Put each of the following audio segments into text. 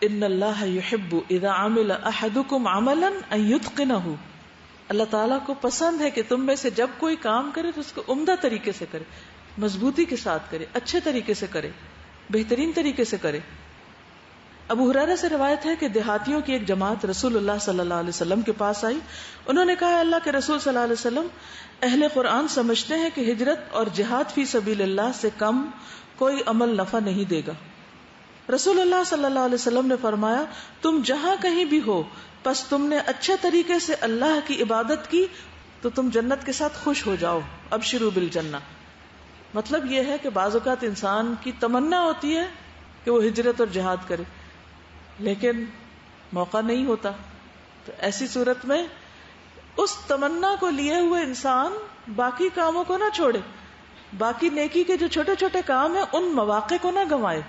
ان اللہ یحب اذا عمل احدکم عملا ان یتقنہ، اللہ تعالیٰ کو پسند ہے کہ تم میں سے جب کوئی کام کرے تو اس کو عمدہ طریقے سے کرے، مضبوطی کے ساتھ کرے، اچھے طریقے سے کرے، بہترین طریقے سے کرے۔ ابو ہریرہ سے روایت ہے کہ دیہاتیوں کی ایک جماعت رسول اللہ صلی اللہ علیہ وسلم کے پاس آئی۔ انہوں نے کہا، اللہ کے رسول صلی اللہ علیہ وسلم، اہل قرآن سمجھتے ہیں کہ ہجرت اور جہاد فی سبیل اللہ سے کم کوئی عمل نفع نہیں دے گا۔ رسول اللہ صلی اللہ علیہ وسلم نے فرمایا، تم جہاں کہیں بھی ہو، پس تم نے اچھے طریقے سے اللہ کی عبادت کی تو تم جنت کے ساتھ خوش ہو جاؤ، ابشروا بالجنہ۔ مطلب یہ ہے کہ بعض اوقات انسان کی تمنا ہوتی ہے کہ وہ ہجرت اور جہاد کرے، لیکن موقع نہیں ہوتا، تو ایسی صورت میں اس تمنا کو لیے ہوئے انسان باقی کاموں کو نہ چھوڑے، باقی نیکی کے جو چھوٹے چھوٹے کام ہیں ان مواقع کو نہ گنوائے،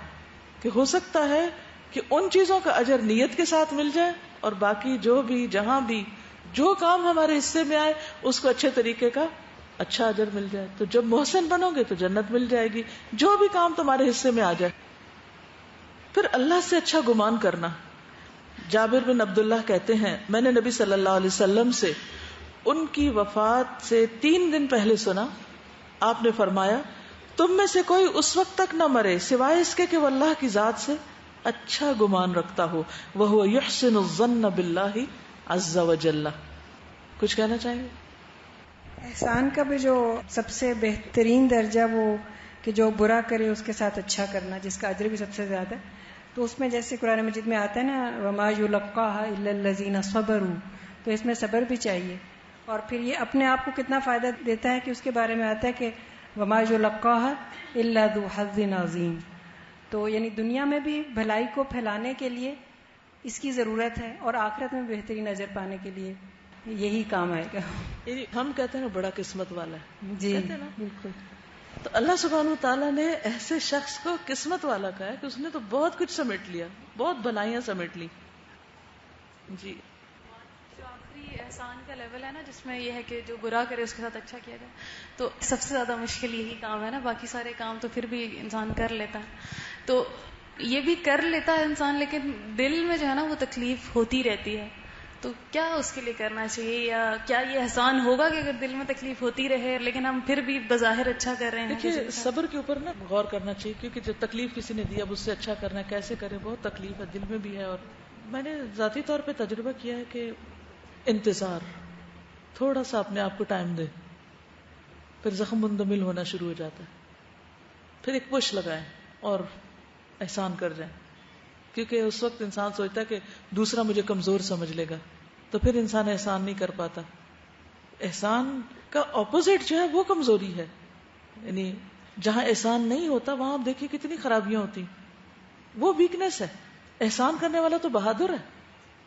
کہ ہو سکتا ہے کہ ان چیزوں کا اجر نیت کے ساتھ مل جائے، اور باقی جو بھی جہاں بھی جو کام ہمارے حصے میں آئے اس کو اچھے طریقے کا اچھا اجر مل جائے۔ تو جب محسن بنو گے تو جنت مل جائے گی، جو بھی کام تمہارے حصے میں آ جائے۔ پھر اللہ سے اچھا گمان کرنا۔ جابر بن عبداللہ کہتے ہیں، میں نے نبی صلی اللہ علیہ وسلم سے ان کی وفات سے 3 دن پہلے سنا، آپ نے فرمایا، تم میں سے کوئی اس وقت تک نہ مرے سوائے اس کے کہ وہ اللہ کی ذات سے اچھا گمان رکھتا ہو، وَهُوَ يُحْسِنُ الظَّنَّ بِاللَّهِ عَزَّ وَجَلَّ۔ کچھ کہنا چاہیں گے؟ احسان کا بھی جو سب سے بہترین درجہ وہ کہ جو برا کرے اس کے ساتھ اچھا کرنا، جس کا اجر بھی سب سے زیادہ ہے، تو اس میں جیسے قرآن مجید میں آتا ہے نا، وَمَا يُلَقَّاهَا إِلَّا الَّذِينَ صَبَرُوا، تو اس میں صبر بھی چاہیے۔ اور پھر یہ اپنے آپ کو کتنا فائدہ دیتا ہے کہ اس کے بارے میں آتا ہے کہ وَمَا يُلَقَّاهَا إِلَّا ذُو حَظٍّ عَظِيمٍ۔ تو یعنی دنیا میں بھی بھلائی کو پھیلانے کے لیے اس کی ضرورت ہے، اور آخرت میں بہترین اجر پانے کے لیے یہی کام آئے گا۔ یعنی ہم کہتے ہیں نا بڑا قسمت والا ہے، جی کہتے ہیں نا، بالکل۔ تو اللہ سبحانہ وتعالیٰ نے ایسے شخص کو قسمت والا کہا ہے کہ اس نے تو بہت کچھ سمیٹ لیا، بہت بھلائیاں سمیٹ لی۔ جی، جو آخری احسان کا لیول ہے نا، جس میں یہ ہے کہ جو برا کرے اس کے ساتھ اچھا کیا جائے، تو سب سے زیادہ مشکل یہی کام ہے نا، باقی سارے کام تو پھر بھی انسان کر لیتا ہے، تو یہ بھی کر لیتا ہے انسان، لیکن دل میں جو ہے نا وہ تکلیف ہوتی رہتی ہے، تو کیا اس کے لیے کرنا چاہیے، یا کیا یہ احسان ہوگا کہ اگر دل میں تکلیف ہوتی رہے لیکن ہم پھر بھی بظاہر اچھا کر رہے ہیں؟ دیکھیے صبر کے اوپر نا غور کرنا چاہیے، کیونکہ جب تکلیف کسی نے دی اب اس سے اچھا کرنا ہے، کیسے کرے، بہت تکلیف ہے، دل میں بھی ہے۔ اور میں نے ذاتی طور پہ تجربہ کیا ہے کہ انتظار، تھوڑا سا اپنے آپ کو ٹائم دے، پھر زخم مندمل ہونا شروع ہو جاتا ہے، پھر ایک پش لگائیں اور احسان کر جائیں، کیونکہ اس وقت انسان سوچتا ہے کہ دوسرا مجھے کمزور سمجھ لے گا، تو پھر انسان احسان نہیں کر پاتا۔ احسان کا اپوزٹ جو ہے وہ کمزوری ہے، یعنی جہاں احسان نہیں ہوتا وہاں آپ دیکھیے کتنی خرابیاں ہوتی، وہ ویکنیس ہے۔ احسان کرنے والا تو بہادر ہے،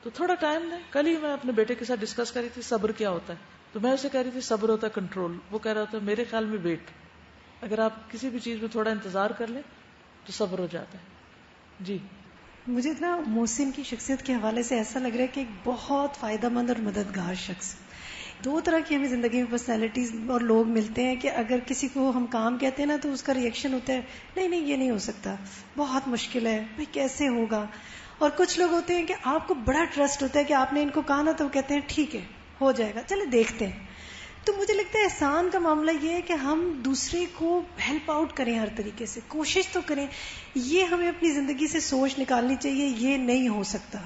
تو تھوڑا ٹائم دیں۔ کل ہی میں اپنے بیٹے کے ساتھ ڈسکس کر رہی تھی صبر کیا ہوتا ہے، تو میں اسے کہہ رہی تھی صبر ہوتا ہے کنٹرول، وہ کہہ رہا تھا میرے خیال میں ویٹ، اگر آپ کسی بھی چیز میں تھوڑا انتظار کر لیں تو صبر ہو جاتا ہے۔ جی، مجھے اتنا محسن کی شخصیت کے حوالے سے ایسا لگ رہا ہے کہ ایک بہت فائدہ مند اور مددگار شخص۔ 2 طرح کی ہمیں زندگی میں پرسنالٹیز اور لوگ ملتے ہیں کہ اگر کسی کو ہم کام کہتے ہیں نا تو اس کا ریئیکشن ہوتا ہے نہیں نہیں یہ نہیں ہو سکتا، بہت مشکل ہے، بھائی کیسے ہوگا۔ اور کچھ لوگ ہوتے ہیں کہ آپ کو بڑا ٹرسٹ ہوتا ہے کہ آپ نے ان کو کہا نا تو وہ کہتے ہیں ٹھیک ہے ہو جائے گا، چلے دیکھتے ہیں۔ تو مجھے لگتا ہے احسان کا معاملہ یہ ہے کہ ہم دوسرے کو ہیلپ آؤٹ کریں، ہر طریقے سے کوشش تو کریں۔ یہ ہمیں اپنی زندگی سے سوچ نکالنی چاہیے یہ نہیں ہو سکتا۔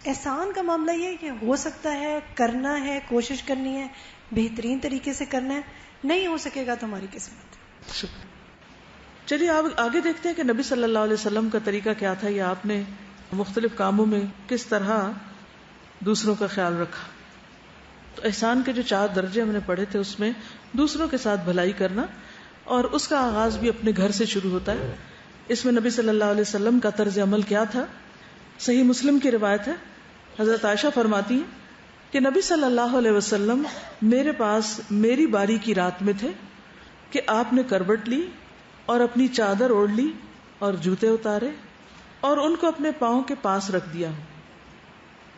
احسان کا معاملہ یہ ہے کہ ہو سکتا ہے، کرنا ہے، کوشش کرنی ہے، بہترین طریقے سے کرنا ہے، نہیں ہو سکے گا تو ہماری قسمت۔ شکریہ۔ چلیے آپ آگے دیکھتے ہیں کہ نبی صلی اللہ علیہ وسلم کا طریقہ کیا تھا، یا آپ نے مختلف کاموں میں کس طرح دوسروں کا خیال رکھا۔ تو احسان کے جو 4 درجے ہم نے پڑھے تھے، اس میں دوسروں کے ساتھ بھلائی کرنا، اور اس کا آغاز بھی اپنے گھر سے شروع ہوتا ہے۔ اس میں نبی صلی اللہ علیہ وسلم کا طرز عمل کیا تھا؟ صحیح مسلم کی روایت ہے، حضرت عائشہ فرماتی ہیں کہ نبی صلی اللہ علیہ وسلم میرے پاس میری باری کی رات میں تھے کہ آپ نے کروٹ لی اور اپنی چادر اوڑھ لی اور جوتے اتارے اور ان کو اپنے پاؤں کے پاس رکھ دیا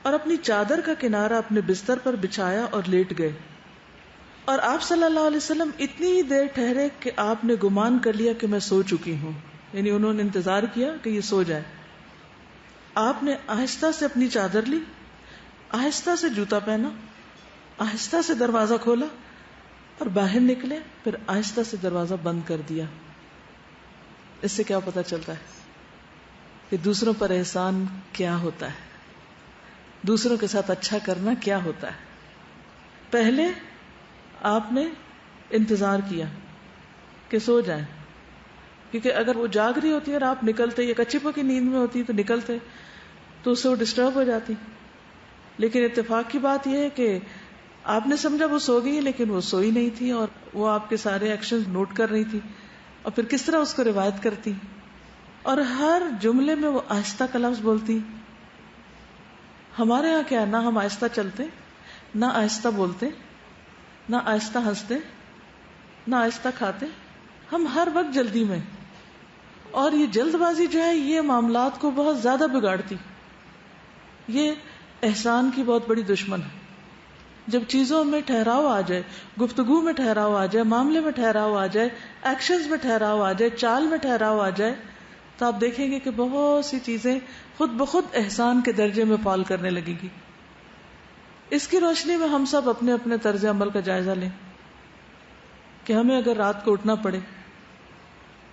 اور اپنی چادر کا کنارہ اپنے بستر پر بچھایا اور لیٹ گئے، اور آپ صلی اللہ علیہ وسلم اتنی ہی دیر ٹھہرے کہ آپ نے گمان کر لیا کہ میں سو چکی ہوں، یعنی انہوں نے انتظار کیا کہ یہ سو جائے۔ آپ نے آہستہ سے اپنی چادر لی، آہستہ سے جوتا پہنا، آہستہ سے دروازہ کھولا اور باہر نکلے، پھر آہستہ سے دروازہ بند کر دیا. اس سے کیا پتا چلتا ہے کہ دوسروں پر احسان کیا ہوتا ہے، دوسروں کے ساتھ اچھا کرنا کیا ہوتا ہے. پہلے آپ نے انتظار کیا کہ سو جائیں، کیونکہ اگر وہ جاگ رہی ہوتی ہے اور آپ نکلتے یا کچی پکی نیند میں ہوتی تو نکلتے تو اس سے وہ ڈسٹرب ہو جاتی. لیکن اتفاق کی بات یہ ہے کہ آپ نے سمجھا وہ سو گئی، لیکن وہ سوئی نہیں تھی اور وہ آپ کے سارے ایکشن نوٹ کر رہی تھی، اور پھر کس طرح اس کو روایت کرتی، اور ہر جملے میں وہ آہستہ کا لفظ بولتی. ہمارے ہاں کیا، نہ ہم آہستہ چلتے، نہ آہستہ بولتے، نہ آہستہ ہنستے، نہ آہستہ کھاتے، ہم ہر وقت جلدی میں. اور یہ جلد بازی جو ہے یہ معاملات کو بہت زیادہ بگاڑتی، یہ احسان کی بہت بڑی دشمن ہے. جب چیزوں میں ٹھہراؤ آ جائے، گفتگو میں ٹھہراؤ آ جائے، معاملے میں ٹھہراؤ آ جائے، ایکشنز میں ٹھہراؤ آ جائے، چال میں ٹھہراؤ آ جائے، تو آپ دیکھیں گے کہ بہت سی چیزیں خود بخود احسان کے درجے میں فال کرنے لگے گی. اس کی روشنی میں ہم سب اپنے اپنے طرز عمل کا جائزہ لیں کہ ہمیں اگر رات کو اٹھنا پڑے،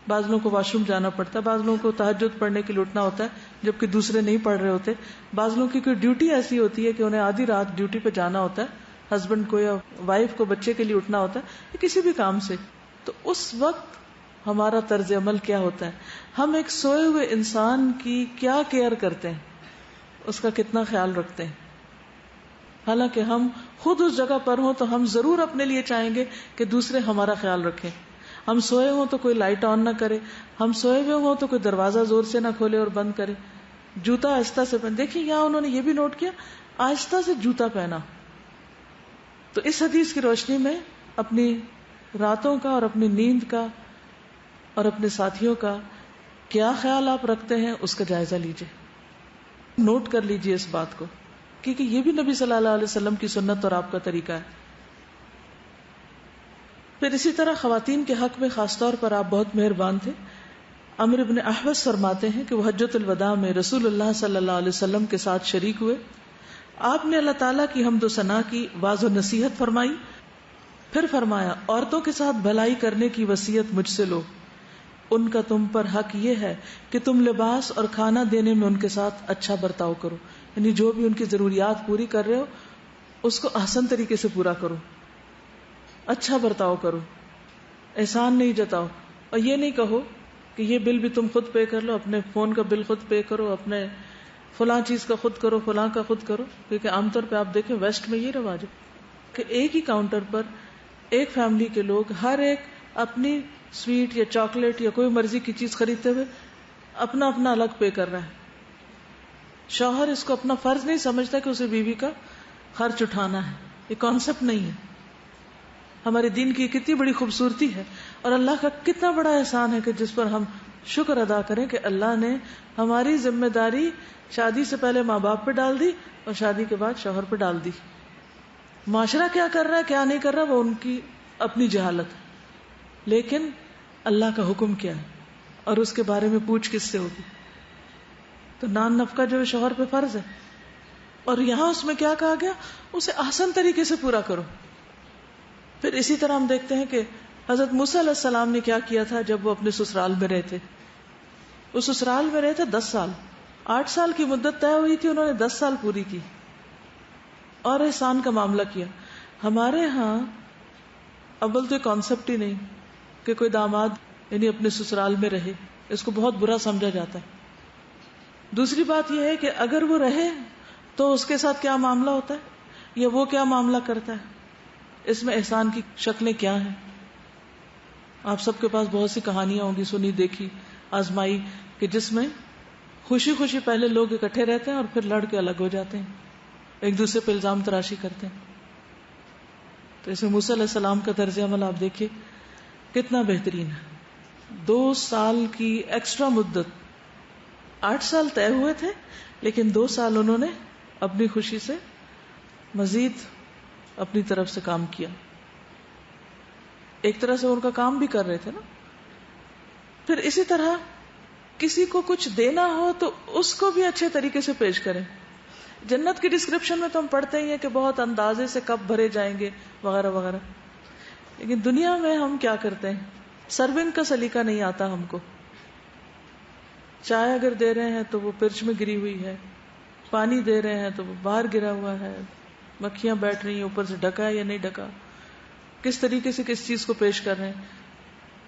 بعض لوگوں کو واش روم جانا پڑتا ہے، بعض لوگوں کو تہجد پڑھنے کے لیے اٹھنا ہوتا ہے جبکہ دوسرے نہیں پڑھ رہے ہوتے، بعض لوگوں کی کوئی ڈیوٹی ایسی ہوتی ہے کہ انہیں آدھی رات ڈیوٹی پہ جانا ہوتا ہے، ہسبینڈ کو یا وائف کو بچے کے لیے اٹھنا ہوتا ہے یا کسی بھی کام سے. تو اس وقت ہمارا طرز عمل کیا ہوتا ہے، ہم ایک سوئے ہوئے انسان کی کیا کیئر کرتے ہیں، اس کا کتنا خیال رکھتے ہیں. حالانکہ ہم خود اس جگہ پر ہوں تو ہم ضرور اپنے لیے چاہیں گے کہ دوسرے ہمارا خیال رکھیں. ہم سوئے ہوں تو کوئی لائٹ آن نہ کرے، ہم سوئے ہوئے ہوں تو کوئی دروازہ زور سے نہ کھولے اور بند کرے، جوتا آہستہ سے پہن. دیکھیں یہاں انہوں نے یہ بھی نوٹ کیا، آہستہ سے جوتا پہنا. تو اس حدیث کی روشنی میں اپنی راتوں کا اور اپنی نیند کا اور اپنے ساتھیوں کا کیا خیال آپ رکھتے ہیں، اس کا جائزہ لیجئے، نوٹ کر لیجئے اس بات کو، کیونکہ یہ بھی نبی صلی اللہ علیہ وسلم کی سنت اور آپ کا طریقہ ہے. پھر اسی طرح خواتین کے حق میں خاص طور پر آپ بہت مہربان تھے. عمرو بن احوص فرماتے ہیں کہ وہ حجۃ الوداع میں رسول اللہ صلی اللہ علیہ وسلم کے ساتھ شریک ہوئے. آپ نے اللہ تعالیٰ کی حمد و ثنا کی، واض و نصیحت فرمائی، پھر فرمایا عورتوں کے ساتھ بھلائی کرنے کی وصیت مجھ سے لو، ان کا تم پر حق یہ ہے کہ تم لباس اور کھانا دینے میں ان کے ساتھ اچھا برتاؤ کرو، یعنی جو بھی ان کی ضروریات پوری کر رہے ہو اس کو احسن طریقے سے پورا کرو، اچھا برتاؤ کرو، احسان نہیں جتاؤ. اور یہ نہیں کہو کہ یہ بل بھی تم خود پے کر لو، اپنے فون کا بل خود پے کرو، اپنے فلاں چیز کا خود کرو، فلاں کا خود کرو. کیونکہ عام طور پہ آپ دیکھیں ویسٹ میں یہ رواج ہے کہ ایک ہی کاؤنٹر پر ایک فیملی کے لوگ ہر ایک اپنی سویٹ یا چاکلیٹ یا کوئی مرضی کی چیز خریدتے ہوئے اپنا اپنا الگ پے کر رہا ہے. شوہر اس کو اپنا فرض نہیں سمجھتا کہ اسے بیوی کا خرچ اٹھانا ہے. یہ کانسیپٹ نہیں ہے. ہمارے دین کی کتنی بڑی خوبصورتی ہے اور اللہ کا کتنا بڑا احسان ہے کہ جس پر ہم شکر ادا کریں کہ اللہ نے ہماری ذمہ داری شادی سے پہلے ماں باپ پہ ڈال دی اور شادی کے بعد شوہر پہ ڈال دی. معاشرہ کیا کر رہا ہے کیا نہیں کر رہا وہ ان کی اپنی جہالت ہے، لیکن اللہ کا حکم کیا ہے اور اس کے بارے میں پوچھ کس سے ہوگی. تو نان نفقہ جو شوہر پہ فرض ہے، اور یہاں اس میں کیا کہا گیا، اسے احسن طریقے سے پورا کرو. پھر اسی طرح ہم دیکھتے ہیں کہ حضرت موسیٰ علیہ السلام نے کیا کیا تھا جب وہ اپنے سسرال میں رہے تھے. وہ سسرال میں رہے تھے 10 سال، 8 سال کی مدت طے ہوئی تھی، انہوں نے 10 سال پوری کی اور احسان کا معاملہ کیا. ہمارے ہاں اول تو یہ کانسیپٹ ہی نہیں کہ کوئی داماد یعنی اپنے سسرال میں رہے، اس کو بہت برا سمجھا جاتا ہے. دوسری بات یہ ہے کہ اگر وہ رہے تو اس کے ساتھ کیا معاملہ ہوتا ہے یا وہ کیا معاملہ کرتا ہے، اس میں احسان کی شکلیں کیا ہیں. آپ سب کے پاس بہت سی کہانیاں ہوں گی، سنی دیکھی آزمائی، کہ جس میں خوشی خوشی پہلے لوگ اکٹھے رہتے ہیں اور پھر لڑ کے الگ ہو جاتے ہیں، ایک دوسرے پہ الزام تراشی کرتے ہیں. تو اس میں موسیٰ علیہ السلام کا طرز عمل آپ دیکھیے کتنا بہترین ہے. 2 سال کی ایکسٹرا مدت، 8 سال طے ہوئے تھے لیکن 2 سال انہوں نے اپنی خوشی سے مزید اپنی طرف سے کام کیا. ایک طرح سے ان کا کام بھی کر رہے تھے نا. پھر اسی طرح کسی کو کچھ دینا ہو تو اس کو بھی اچھے طریقے سے پیش کریں. جنت کی ڈسکرپشن میں تو ہم پڑھتے ہی ہیں کہ بہت اندازے سے کپ بھرے جائیں گے وغیرہ وغیرہ، لیکن دنیا میں ہم کیا کرتے ہیں؟ سرونگ کا سلیقہ نہیں آتا ہم کو. چائے اگر دے رہے ہیں تو وہ پرچ میں گری ہوئی ہے، پانی دے رہے ہیں تو وہ باہر گرا ہوا ہے، مکھیاں بیٹھ رہی ہیں، اوپر سے ڈھکا ہے یا نہیں ڈھکا، کس طریقے سے کس چیز کو پیش کر رہے ہیں.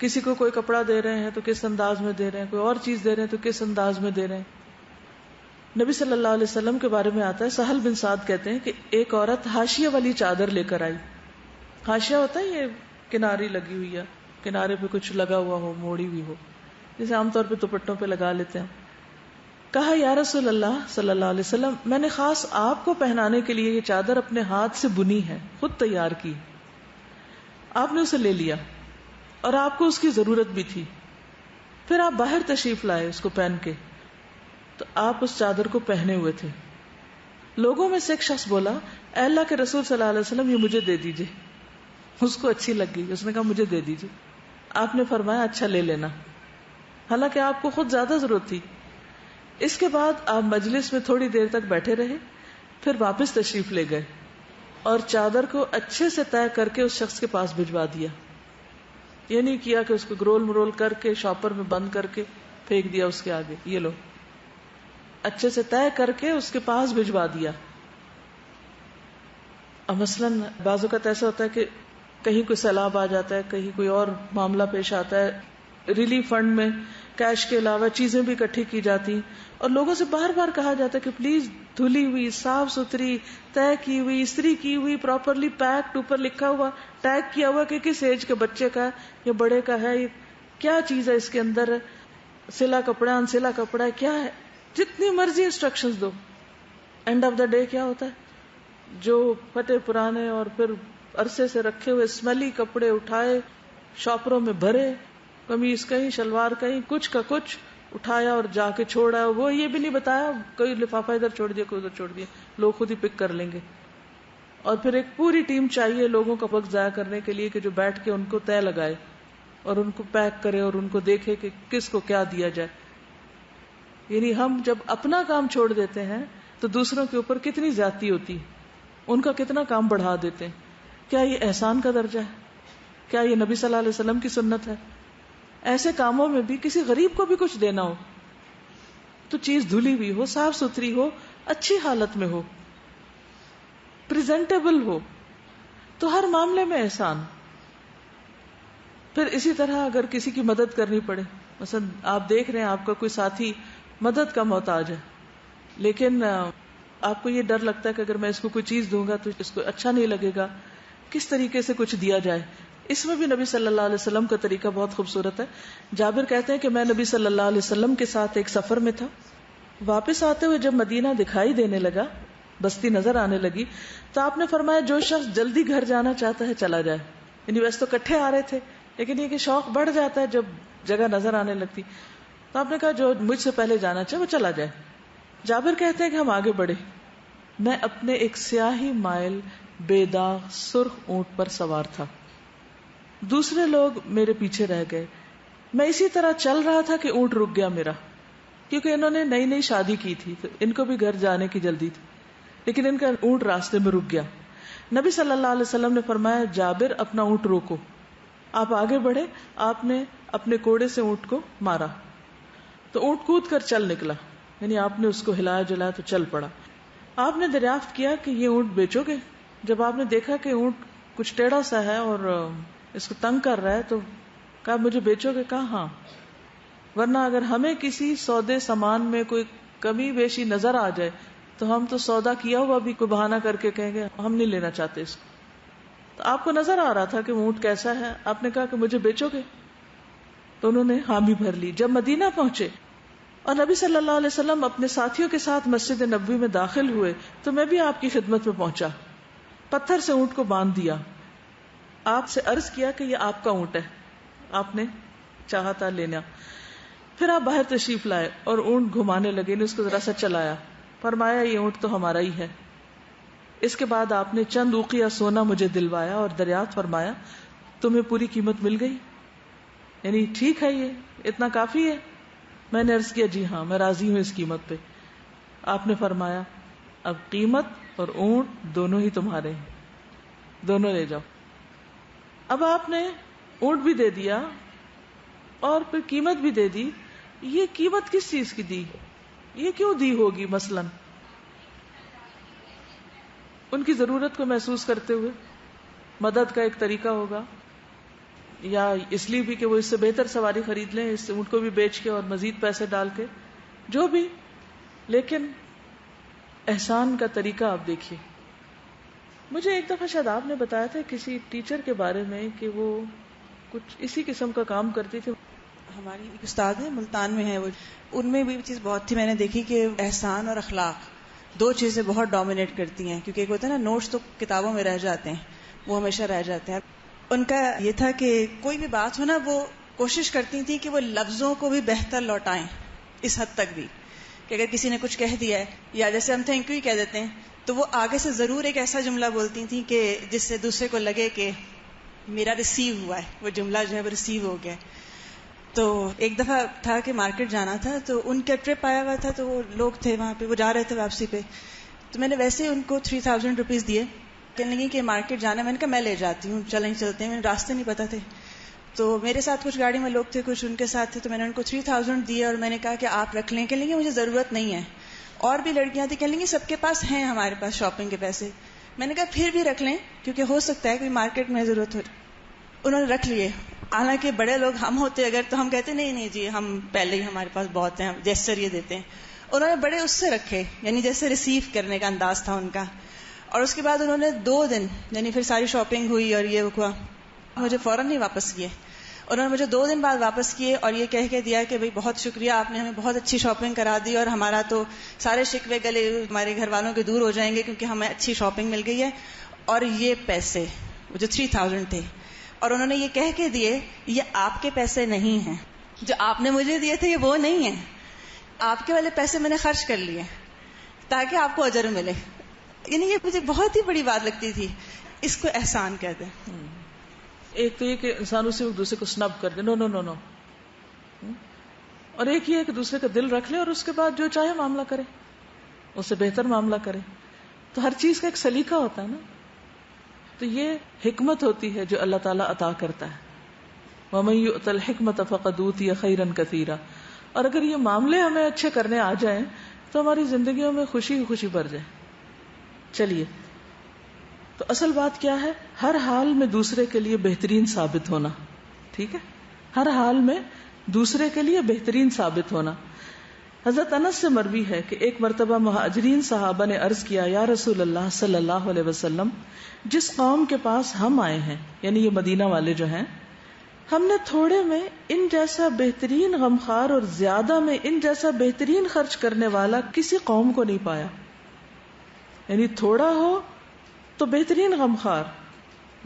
کسی کو کوئی کپڑا دے رہے ہیں تو کس انداز میں دے رہے ہیں، کوئی اور چیز دے رہے ہیں تو کس انداز میں دے رہے ہیں. نبی صلی اللہ علیہ وسلم کے بارے میں آتا ہے، سہل بن سعد کہتے ہیں کہ ایک عورت حاشیہ والی چادر لے کر آئی. حاشیہ ہوتا ہے یہ کناری لگی ہوئی ہے، کنارے پہ کچھ لگا ہوا ہو، موڑی ہوئی ہو، جیسے عام طور پہ دوپٹوں پہ لگا لیتے ہیں. کہا یا رسول اللہ صلی اللہ علیہ وسلم، میں نے خاص آپ کو پہنانے کے لیے یہ چادر اپنے ہاتھ سے بنی ہے، خود تیار کی. آپ نے اسے لے لیا اور آپ کو اس کی ضرورت بھی تھی. پھر آپ باہر تشریف لائے اس کو پہن کے، تو آپ اس چادر کو پہنے ہوئے تھے. لوگوں میں سے ایک شخص بولا، اے اللہ کے رسول صلی اللہ علیہ وسلم، یہ مجھے دے دیجئے. اس کو اچھی لگ گئی، اس نے کہا مجھے دے دیجئے. آپ نے فرمایا اچھا لے لینا، حالانکہ آپ کو خود زیادہ ضرورت تھی. اس کے بعد آپ مجلس میں تھوڑی دیر تک بیٹھے رہے، پھر واپس تشریف لے گئے اور چادر کو اچھے سے طے کر کے اس شخص کے پاس بھجوا دیا. یہ نہیں کیا کہ اس کو گرول مرول کر کے شاپر میں بند کر کے پھینک دیا اس کے آگے، یہ لو، اچھے سے طے کر کے اس کے پاس بھجوا دیا. اب مثلاً بعض اوقات ایسا ہوتا ہے کہ کہیں کوئی سیلاب آ جاتا ہے، کہیں کوئی اور معاملہ پیش آتا ہے، ریلیف فنڈ میں کیش کے علاوہ چیزیں بھی اکٹھی کی جاتی، اور لوگوں سے بار بار کہا جاتا ہے کہ پلیز دھلی ہوئی، صاف ستھری، طے کی ہوئی، استری کی ہوئی، پراپرلی پیکڈ، اوپر لکھا ہوا، ٹیگ کیا ہوا کہ کس ایج کے بچے کا یا بڑے کا ہے، کیا چیز ہے اس کے اندر، سلا کپڑا انسلا کپڑا ہے، کیا ہے. جتنی مرضی انسٹرکشنز دو، اینڈ آف دا ڈے کیا ہوتا ہے؟ جو پھٹے پرانے اور پھر عرصے سے رکھے ہوئے اسمیلی کپڑے اٹھائے، شاپروں میں بھرے، قمیض کہیں، شلوار کہیں، کچھ کا کچھ اٹھایا اور جا کے چھوڑا. وہ یہ بھی نہیں بتایا کوئی لفافہ ادھر چھوڑ دیا، کوئی ادھر چھوڑ دیا، لوگ خود ہی پک کر لیں گے. اور پھر ایک پوری ٹیم چاہیے لوگوں کا وقت ضائع کرنے کے لیے کہ جو بیٹھ کے ان کو طے لگائے اور ان کو پیک کرے اور ان کو دیکھے کہ کس کو کیا دیا جائے. یعنی ہم جب اپنا کام چھوڑ دیتے ہیں تو دوسروں کے اوپر کتنی زیادتی ہوتی، ان کا کتنا کام بڑھا دیتے ہیں. کیا یہ احسان کا درجہ ہے؟ کیا یہ نبی صلی اللہ علیہ وسلم کی سنت ہے؟ ایسے کاموں میں بھی کسی غریب کو بھی کچھ دینا ہو تو چیز دھلی ہوئی ہو، صاف ستھری ہو، اچھی حالت میں ہو، پریزنٹیبل ہو، تو ہر معاملے میں احسان. پھر اسی طرح اگر کسی کی مدد کرنی پڑے، مثلا آپ دیکھ رہے ہیں آپ کا کوئی ساتھی مدد کا محتاج ہے، لیکن آپ کو یہ ڈر لگتا ہے کہ اگر میں اس کو کوئی چیز دوں گا تو اس کو اچھا نہیں لگے گا، کس طریقے سے کچھ دیا جائے. اس میں بھی نبی صلی اللہ علیہ وسلم کا طریقہ بہت خوبصورت ہے. جابر کہتے ہیں کہ میں نبی صلی اللہ علیہ وسلم کے ساتھ ایک سفر میں تھا. واپس آتے ہوئے جب مدینہ دکھائی دینے لگا، بستی نظر آنے لگی، تو آپ نے فرمایا جو شخص جلدی گھر جانا چاہتا ہے چلا جائے. یعنی ویسے تو کٹھے آ رہے تھے، لیکن یہ کہ شوق بڑھ جاتا ہے جب جگہ نظر آنے لگتی. تو آپ نے کہا جو مجھ سے پہلے جانا چاہے وہ چلا جائے. جابر کہتے ہیں کہ ہم آگے بڑھے. میں اپنے ایک سیاہی مائل بے داغ سرخ اونٹ پر سوار تھا، دوسرے لوگ میرے پیچھے رہ گئے. میں اسی طرح چل رہا تھا کہ اونٹ رک گیا میرا، کیونکہ انہوں نے نئی نئی شادی کی تھی تو ان کو بھی گھر جانے کی جلدی تھی، لیکن ان کا اونٹ راستے میں رک گیا. نبی صلی اللہ علیہ وسلم نے فرمایا جابر اپنا اونٹ روکو. آپ آگے بڑھے، آپ نے اپنے کوڑے سے اونٹ کو مارا تو اونٹ کود کر چل نکلا، یعنی آپ نے اس کو ہلایا جلایا تو چل پڑا. آپ نے دریافت کیا کہ یہ اونٹ بیچو گے؟ جب آپ نے دیکھا کہ اونٹ کچھ ٹیڑھا سا ہے اور اس کو تنگ کر رہا ہے تو کہا مجھے بیچو گے؟ کہا ہاں، ورنہ اگر ہمیں کسی سودے سامان میں کوئی کمی بیشی نظر آ جائے تو ہم تو سودا کیا ہوا بھی کوئی بہانہ کر کے کہیں گے ہم نہیں لینا چاہتے اس کو. تو آپ کو نظر آ رہا تھا کہ اونٹ کیسا ہے، آپ نے کہا کہ مجھے بیچو گے؟ تو انہوں نے حامی بھر لی. جب مدینہ پہنچے اور نبی صلی اللہ علیہ وسلم اپنے ساتھیوں کے ساتھ مسجد نبوی میں داخل ہوئے تو میں بھی آپ کی خدمت میں پہنچا، پتھر سے اونٹ کو باندھ دیا، آپ سے عرض کیا کہ یہ آپ کا اونٹ ہے. آپ نے چاہا تھا لینا. پھر آپ باہر تشریف لائے اور اونٹ گھمانے لگے، نے اس کو ذرا سا چلایا، فرمایا یہ اونٹ تو ہمارا ہی ہے. اس کے بعد آپ نے چند اوقیہ سونا مجھے دلوایا اور دریافت فرمایا تمہیں پوری قیمت مل گئی؟ یعنی ٹھیک ہے، یہ اتنا کافی ہے. میں نے عرض کیا جی ہاں میں راضی ہوں اس قیمت پہ. آپ نے فرمایا اب قیمت اور اونٹ دونوں ہی تمہارے ہیں, دونوں لے جاؤ. اب آپ نے اونٹ بھی دے دیا اور پھر قیمت بھی دے دی. یہ قیمت کس چیز کی دی, یہ کیوں دی ہوگی؟ مثلاً ان کی ضرورت کو محسوس کرتے ہوئے, مدد کا ایک طریقہ ہوگا, یا اس لیے بھی کہ وہ اس سے بہتر سواری خرید لیں, اس سے اونٹ کو بھی بیچ کے اور مزید پیسے ڈال کے, جو بھی. لیکن احسان کا طریقہ آپ دیکھیے. مجھے ایک دفعہ شاید آپ نے بتایا تھا کسی ٹیچر کے بارے میں کہ وہ کچھ اسی قسم کا کام کرتی تھی. ہماری ایک استاد ہے, ملتان میں ہے وہ, ان میں بھی چیز بہت تھی. میں نے دیکھی کہ احسان اور اخلاق دو چیزیں بہت ڈومینیٹ کرتی ہیں, کیونکہ ایک ہوتا ہے نا نوٹس تو کتابوں میں رہ جاتے ہیں, وہ ہمیشہ رہ جاتے ہیں. ان کا یہ تھا کہ کوئی بھی بات ہو نا, وہ کوشش کرتی تھی کہ وہ لفظوں کو بھی بہتر لوٹائیں, اس حد تک بھی کہ اگر کسی نے کچھ کہہ دیا ہے, یا جیسے ہم تھینک یو ہی کہہ دیتے ہیں, تو وہ آگے سے ضرور ایک ایسا جملہ بولتی تھیں کہ جس سے دوسرے کو لگے کہ میرا ریسیو ہوا ہے, وہ جملہ جو ہے وہ ریسیو ہو گیا. تو ایک دفعہ تھا کہ مارکیٹ جانا تھا, تو ان کا ٹرپ آیا ہوا تھا, تو وہ لوگ تھے وہاں پہ, وہ جا رہے تھے واپسی پہ. تو میں نے ویسے ہی ان کو 3000 روپیز دیے. کہنے لگی کہ مارکیٹ جانا ہے. میں نے کہا میں لے جاتی ہوں, چلیں چلتے ہیں, میرے راستے نہیں پتا تھے. تو میرے ساتھ کچھ گاڑی میں لوگ تھے, کچھ ان کے ساتھ تھے, تو میں نے ان کو 3000 دیے اور میں نے کہا کہ آپ رکھ لیں. کہنے لگی مجھے ضرورت نہیں ہے. اور بھی لڑکیاں تھیں, کہنے لگی سب کے پاس ہیں ہمارے پاس شاپنگ کے پیسے. میں نے کہا پھر بھی رکھ لیں, کیونکہ ہو سکتا ہے کہ مارکیٹ میں ضرورت ہو. انہوں نے رکھ لیے. حالانکہ بڑے لوگ ہم ہوتے اگر, تو ہم کہتے نہیں جی ہم پہلے ہی ہمارے پاس بہت ہیں, جیسچر یہ دیتے ہیں. انہوں نے بڑے اس سے رکھے, یعنی جیسے ریسیو کرنے کا انداز تھا ان کا. اور اس کے بعد انہوں نے 2 دن, یعنی پھر ساری شاپنگ ہوئی اور یہ ہوا, مجھے فوراً نہیں واپس کیے. انہوں نے مجھے 2 دن بعد واپس کیے اور یہ کہہ کے دیا کہ بھئی بہت شکریہ, آپ نے ہمیں بہت اچھی شاپنگ کرا دی, اور ہمارا تو سارے شکوے گلے ہمارے گھر والوں کے دور ہو جائیں گے, کیونکہ ہمیں اچھی شاپنگ مل گئی ہے. اور یہ پیسے وہ جو 3000 تھے, اور انہوں نے یہ کہہ کے دیے یہ آپ کے پیسے نہیں ہیں, جو آپ نے مجھے دیے تھے یہ وہ نہیں ہیں, آپ کے والے پیسے میں نے خرچ کر لیے تاکہ آپ کو اجر ملے. یعنی یہ مجھے بہت ہی بڑی بات لگتی تھی. اس کو احسان کہتے ہیں. ایک تو یہ کہ انسان اسے ایک دوسرے کو سنب کر دے, نو نو نو نو, اور ایک یہ کہ دوسرے کا دل رکھ لے اور اس کے بعد جو چاہے معاملہ کرے, اس سے بہتر معاملہ کرے. تو ہر چیز کا ایک سلیقہ ہوتا ہے نا. تو یہ حکمت ہوتی ہے جو اللہ تعالیٰ عطا کرتا ہے. وَمَن يُؤْتَ الْحِكْمَةَ فَقَدْ أُوتِيَ خَيْرًا كَثِيرًا. اور اگر یہ معاملے ہمیں اچھے کرنے آ جائیں تو ہماری زندگیوں میں خوشی خوشی بھر جائے. چلیے, تو اصل بات کیا ہے؟ ہر حال میں دوسرے کے لیے بہترین ثابت ہونا. ٹھیک ہے, ہر حال میں دوسرے کے لیے بہترین ثابت ہونا. حضرت انس سے مروی ہے کہ ایک مرتبہ مہاجرین صحابہ نے عرض کیا, یا رسول اللہ صلی اللہ علیہ وسلم, جس قوم کے پاس ہم آئے ہیں, یعنی یہ مدینہ والے جو ہیں, ہم نے تھوڑے میں ان جیسا بہترین غمخوار اور زیادہ میں ان جیسا بہترین خرچ کرنے والا کسی قوم کو نہیں پایا. یعنی تھوڑا ہو تو بہترین غمخوار,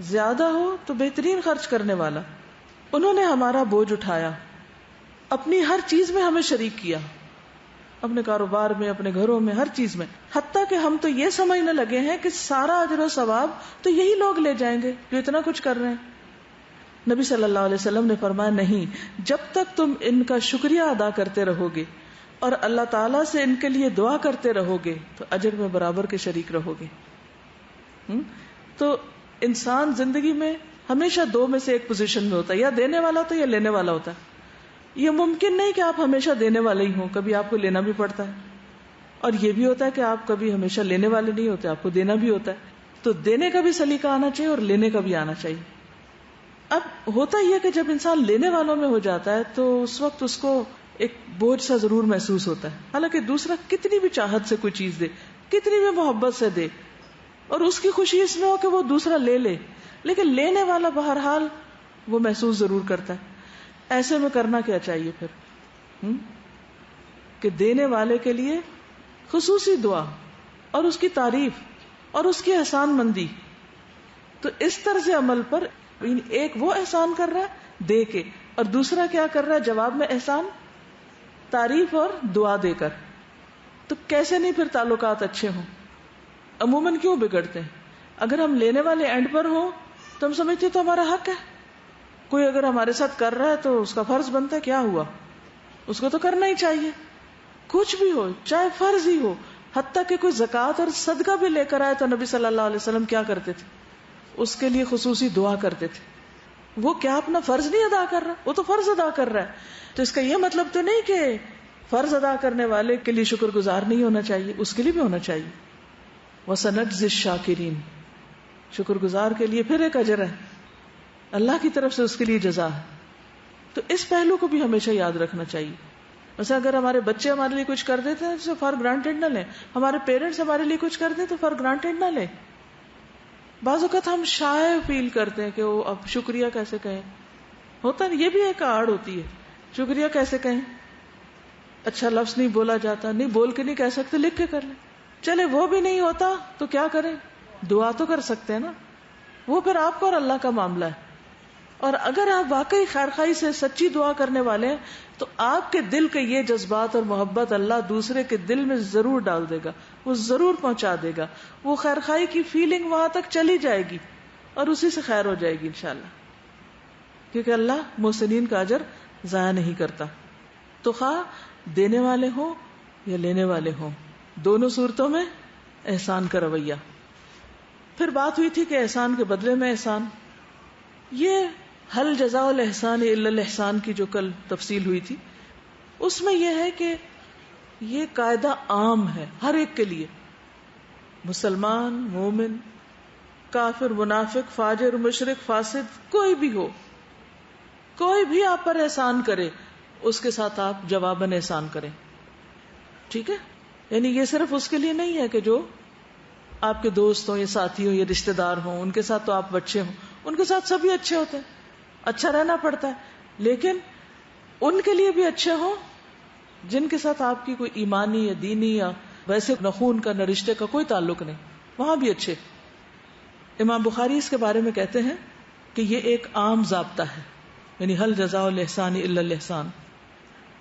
زیادہ ہو تو بہترین خرچ کرنے والا. انہوں نے ہمارا بوجھ اٹھایا, اپنی ہر چیز میں ہمیں شریک کیا, اپنے کاروبار میں, اپنے گھروں میں, ہر چیز میں. حتیٰ کہ ہم تو یہ سمجھنے لگے ہیں کہ سارا اجر و ثواب تو یہی لوگ لے جائیں گے جو اتنا کچھ کر رہے ہیں. نبی صلی اللہ علیہ وسلم نے فرمایا, نہیں, جب تک تم ان کا شکریہ ادا کرتے رہو گے اور اللہ تعالیٰ سے ان کے لیے دعا کرتے رہو گے تو اجر میں برابر کے شریک رہو گے. تو انسان زندگی میں ہمیشہ 2 میں سے ایک پوزیشن میں ہوتا ہے, یا دینے والا ہوتا ہے یا لینے والا ہوتا ہے. یہ ممکن نہیں کہ آپ ہمیشہ دینے والے ہی ہوں, کبھی آپ کو لینا بھی پڑتا ہے. اور یہ بھی ہوتا ہے کہ آپ کبھی ہمیشہ لینے والے نہیں ہوتے, آپ کو دینا بھی ہوتا ہے. تو دینے کا بھی سلیقہ آنا چاہیے اور لینے کا بھی آنا چاہیے. اب ہوتا یہ کہ جب انسان لینے والوں میں ہو جاتا ہے تو اس وقت اس کو ایک بوجھ سا ضرور محسوس ہوتا ہے. حالانکہ دوسرا کتنی بھی چاہت سے کوئی چیز دے, کتنی بھی محبت سے دے, اور اس کی خوشی اس میں ہو کہ وہ دوسرا لے لے, لیکن لینے والا بہرحال وہ محسوس ضرور کرتا ہے. ایسے میں کرنا کیا چاہیے پھر؟ کہ دینے والے کے لیے خصوصی دعا اور اس کی تعریف اور اس کی احسان مندی. تو اس طرز عمل پر ایک وہ احسان کر رہا ہے دے کے, اور دوسرا کیا کر رہا ہے جواب میں احسان, تعریف اور دعا دے کر. تو کیسے نہیں پھر تعلقات اچھے ہوں؟ عموماً کیوں بگڑتے ہیں؟ اگر ہم لینے والے اینڈ پر ہوں تو ہم سمجھتے تو ہمارا حق ہے, کوئی اگر ہمارے ساتھ کر رہا ہے تو اس کا فرض بنتا ہے, کیا ہوا, اس کو تو کرنا ہی چاہیے. کچھ بھی ہو, چاہے فرض ہی ہو, حتیٰ کہ کوئی زکوٰۃ اور صدقہ بھی لے کر آئے تو نبی صلی اللہ علیہ وسلم کیا کرتے تھے؟ اس کے لیے خصوصی دعا کرتے تھے. وہ کیا اپنا فرض نہیں ادا کر رہا, وہ تو فرض ادا کر رہا ہے. تو اس کا یہ مطلب تو نہیں کہ فرض ادا کرنے والے کے لیے شکر گزار نہیں ہونا چاہیے, اس کے لیے بھی ہونا چاہیے. وَسَنَجْزِي الشَّاكِرِينَ, شکر گزار کے لیے پھر ایک اجر ہے, اللہ کی طرف سے اس کے لیے جزا ہے. تو اس پہلو کو بھی ہمیشہ یاد رکھنا چاہیے. ویسے اگر ہمارے بچے ہمارے لیے کچھ کر دیتے ہیں تو فار گرانٹیڈ نہ لیں, ہمارے پیرنٹس ہمارے لیے کچھ کر دیں تو فار گرانٹیڈ نہ لیں. بعض اوقات ہم شائع فیل کرتے ہیں کہ وہ اب شکریہ کیسے کہیں, ہوتا ہے, یہ بھی ایک آڑ ہوتی ہے, شکریہ کیسے کہیں, اچھا لفظ نہیں بولا جاتا, نہیں بول کے نہیں کہہ سکتے, لکھ کے کر لیں. چلے وہ بھی نہیں ہوتا تو کیا کریں, دعا تو کر سکتے ہیں نا, وہ پھر آپ کا اور اللہ کا معاملہ ہے. اور اگر آپ واقعی خیرخواہی سے سچی دعا کرنے والے ہیں تو آپ کے دل کے یہ جذبات اور محبت اللہ دوسرے کے دل میں ضرور ڈال دے گا, وہ ضرور پہنچا دے گا. وہ خیرخواہی کی فیلنگ وہاں تک چلی جائے گی اور اسی سے خیر ہو جائے گی انشاءاللہ, کیونکہ اللہ محسنین کا اجر ضائع نہیں کرتا. تو خواہ دینے والے ہوں یا لینے والے ہوں, دونوں صورتوں میں احسان کا رویہ. پھر بات ہوئی تھی کہ احسان کے بدلے میں احسان, یہ حل جزاء الاحسان الا الاحسان کی جو کل تفصیل ہوئی تھی, اس میں یہ ہے کہ یہ قاعدہ عام ہے ہر ایک کے لیے, مسلمان, مومن, کافر, منافق, فاجر, مشرک, فاسد, کوئی بھی ہو, کوئی بھی آپ پر احسان کرے اس کے ساتھ آپ جواباً احسان کریں. ٹھیک ہے, یعنی یہ صرف اس کے لیے نہیں ہے کہ جو آپ کے دوست ہوں یا ساتھی ہوں یا رشتہ دار ہوں, ان کے ساتھ تو آپ اچھے ہوں, ان کے ساتھ سبھی اچھے ہوتے ہیں, اچھا رہنا پڑتا ہے, لیکن ان کے لیے بھی اچھے ہوں جن کے ساتھ آپ کی کوئی ایمانی یا دینی یا ویسے نہ خون کا نہ رشتے کا کوئی تعلق نہیں, وہاں بھی اچھے. امام بخاری اس کے بارے میں کہتے ہیں کہ یہ ایک عام ضابطہ ہے, یعنی حل جزاء الاحسان الا الاحسان.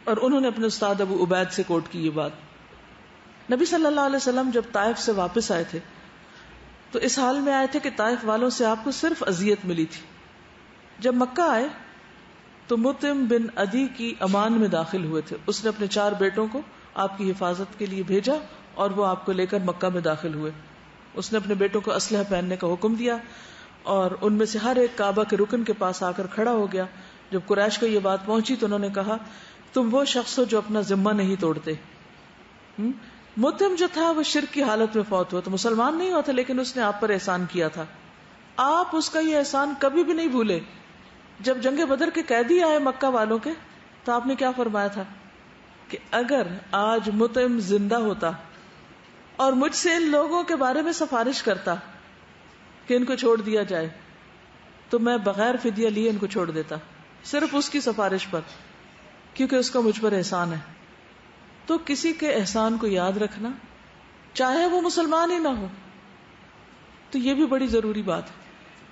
اور انہوں نے اپنے استاد ابو عبید سے کوٹ کی یہ بات. نبی صلی اللہ علیہ وسلم جب طائف سے واپس آئے تھے تو اس حال میں آئے تھے کہ طائف والوں سے آپ کو صرف اذیت ملی تھی. جب مکہ آئے تو مطعم بن عدی کی امان میں داخل ہوئے تھے. اس نے اپنے 4 بیٹوں کو آپ کی حفاظت کے لیے بھیجا اور وہ آپ کو لے کر مکہ میں داخل ہوئے. اس نے اپنے بیٹوں کو اسلحہ پہننے کا حکم دیا اور ان میں سے ہر ایک کعبہ کے رکن کے پاس آ کر کھڑا ہو گیا. جب قریش کو یہ بات پہنچی تو انہوں نے کہا تم وہ شخص ہو جو اپنا ذمہ نہیں توڑتے. مطعم جو تھا وہ شرک کی حالت میں فوت ہوا, تو مسلمان نہیں ہوا تھا, لیکن اس نے آپ پر احسان کیا تھا. آپ اس کا یہ احسان کبھی بھی نہیں بھولے. جب جنگ بدر کے قیدی آئے مکہ والوں کے تو آپ نے کیا فرمایا تھا کہ اگر آج مطعم زندہ ہوتا اور مجھ سے ان لوگوں کے بارے میں سفارش کرتا کہ ان کو چھوڑ دیا جائے تو میں بغیر فدیہ لیے ان کو چھوڑ دیتا, صرف اس کی سفارش پر, کیونکہ اس کا مجھ پر احسان ہے. تو کسی کے احسان کو یاد رکھنا, چاہے وہ مسلمان ہی نہ ہو, تو یہ بھی بڑی ضروری بات ہے.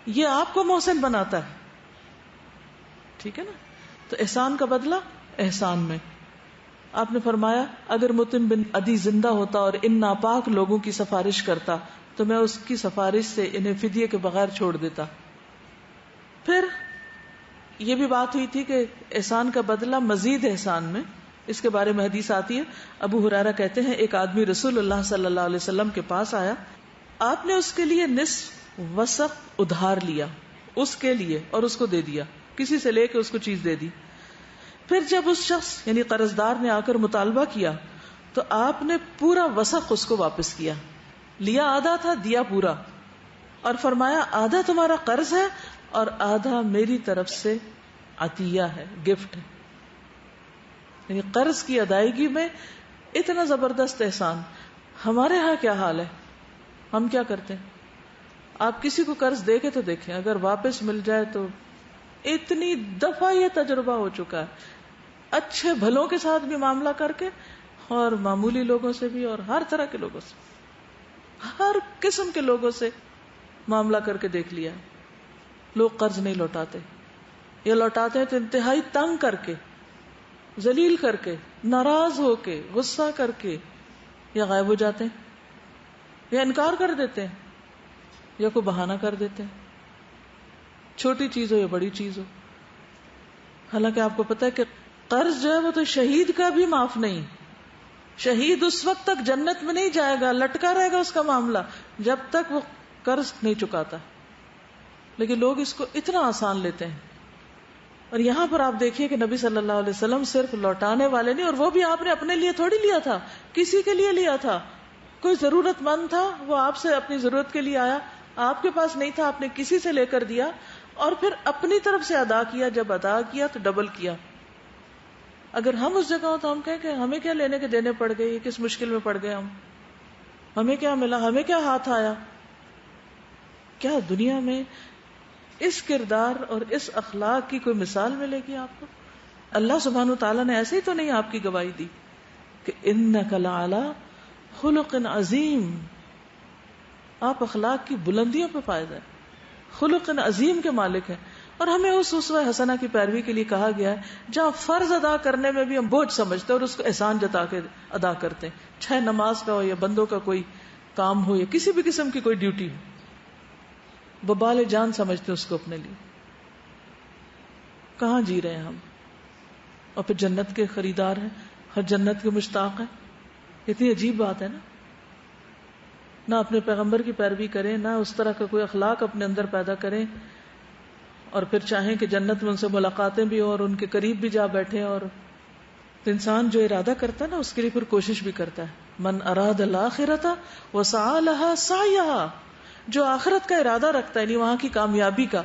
یہ آپ کو محسن بناتا ہے. ٹھیک ہے نا. تو احسان کا بدلہ احسان میں. آپ نے فرمایا اگر مطعم بن عدی زندہ ہوتا اور ان ناپاک لوگوں کی سفارش کرتا تو میں اس کی سفارش سے انہیں فدیے کے بغیر چھوڑ دیتا. پھر یہ بھی بات ہوئی تھی کہ احسان کا بدلہ مزید احسان میں, اس کے بارے میں حدیث آتی ہے. ابو ہریرہ کہتے ہیں ایک آدمی رسول اللہ صلی اللہ علیہ وسلم کے پاس آیا, آپ نے اس کے لیے نصف وسق ادھار لیا, اس کے لیے, اور اس کو دے دیا, کسی سے لے کے اس کو چیز دے دی. پھر جب اس شخص یعنی قرضدار نے آ کر مطالبہ کیا تو آپ نے پورا وسق اس کو واپس کیا. لیا آدھا تھا, دیا پورا, اور فرمایا آدھا تمہارا قرض ہے اور آدھا میری طرف سے عطیہ ہے, گفٹ ہے. یعنی قرض کی ادائیگی میں اتنا زبردست احسان. ہمارے ہاں کیا حال ہے, ہم کیا کرتے ہیں؟ آپ کسی کو قرض دے کے تو دیکھیں, اگر واپس مل جائے تو اتنی دفعہ یہ تجربہ ہو چکا ہے, اچھے بھلوں کے ساتھ بھی معاملہ کر کے اور معمولی لوگوں سے بھی, اور ہر طرح کے لوگوں سے, ہر قسم کے لوگوں سے معاملہ کر کے دیکھ لیا. لوگ قرض نہیں لوٹاتے, یا لوٹاتے ہیں تو انتہائی تنگ کر کے, ذلیل کر کے, ناراض ہو کے, غصہ کر کے, یا غائب ہو جاتے ہیں, یا انکار کر دیتے ہیں, یا کوئی بہانہ کر دیتے ہیں, چھوٹی چیز ہو یا بڑی چیز ہو. حالانکہ آپ کو پتا ہے کہ قرض جو ہے وہ تو شہید کا بھی معاف نہیں. شہید اس وقت تک جنت میں نہیں جائے گا, لٹکا رہے گا اس کا معاملہ جب تک وہ قرض نہیں چکاتا. لیکن لوگ اس کو اتنا آسان لیتے ہیں. اور یہاں پر آپ دیکھیے کہ نبی صلی اللہ علیہ وسلم صرف لوٹانے والے نہیں, اور وہ بھی آپ نے اپنے لیے تھوڑی لیا تھا, کسی کے لیے لیا تھا. کوئی ضرورت مند تھا, وہ آپ سے اپنی ضرورت کے لیے آیا, آپ کے پاس نہیں تھا, آپ نے کسی سے لے کر دیا اور پھر اپنی طرف سے ادا کیا. جب ادا کیا تو ڈبل کیا. اگر ہم اس جگہ ہوں تو ہم کہیں کہ ہمیں کیا لینے کے دینے پڑ گئے, یہ کس مشکل میں پڑ گئے ہم, ہمیں کیا ملا, ہمیں کیا ہاتھ آیا. کیا دنیا میں اس کردار اور اس اخلاق کی کوئی مثال ملے گی آپ کو؟ اللہ سبحانہ وتعالیٰ نے ایسے ہی تو نہیں آپ کی گواہی دی کہ انک لعلی خلق عظیم, آپ اخلاق کی بلندیوں پہ فائدہ ہے, خلق عظیم کے مالک ہیں. اور ہمیں اس اسوہ حسنہ کی پیروی کے لیے کہا گیا ہے جہاں فرض ادا کرنے میں بھی ہم بوجھ سمجھتے اور اس کو احسان جتا کے ادا کرتے ہیں, چاہے نماز کا ہو یا بندوں کا کوئی کام ہو یا کسی بھی قسم کی کوئی ڈیوٹی ہو, ببال جان سمجھتے اس کو اپنے لیے. کہاں جی رہے ہیں ہم؟ اور پھر جنت کے خریدار ہیں, ہر جنت کے مشتاق ہیں. اتنی عجیب بات ہے نا. نہ اپنے پیغمبر کی پیروی کریں, نہ اس طرح کا کوئی اخلاق اپنے اندر پیدا کریں, اور پھر چاہیں کہ جنت میں ان سے ملاقاتیں بھی ہوں اور ان کے قریب بھی جا بیٹھے. اور انسان جو ارادہ کرتا ہے نا اس کے لیے پھر کوشش بھی کرتا ہے. من اراد الاخرۃ وسعى لها سعيها, جو آخرت کا ارادہ رکھتا ہے یعنی وہاں کی کامیابی کا,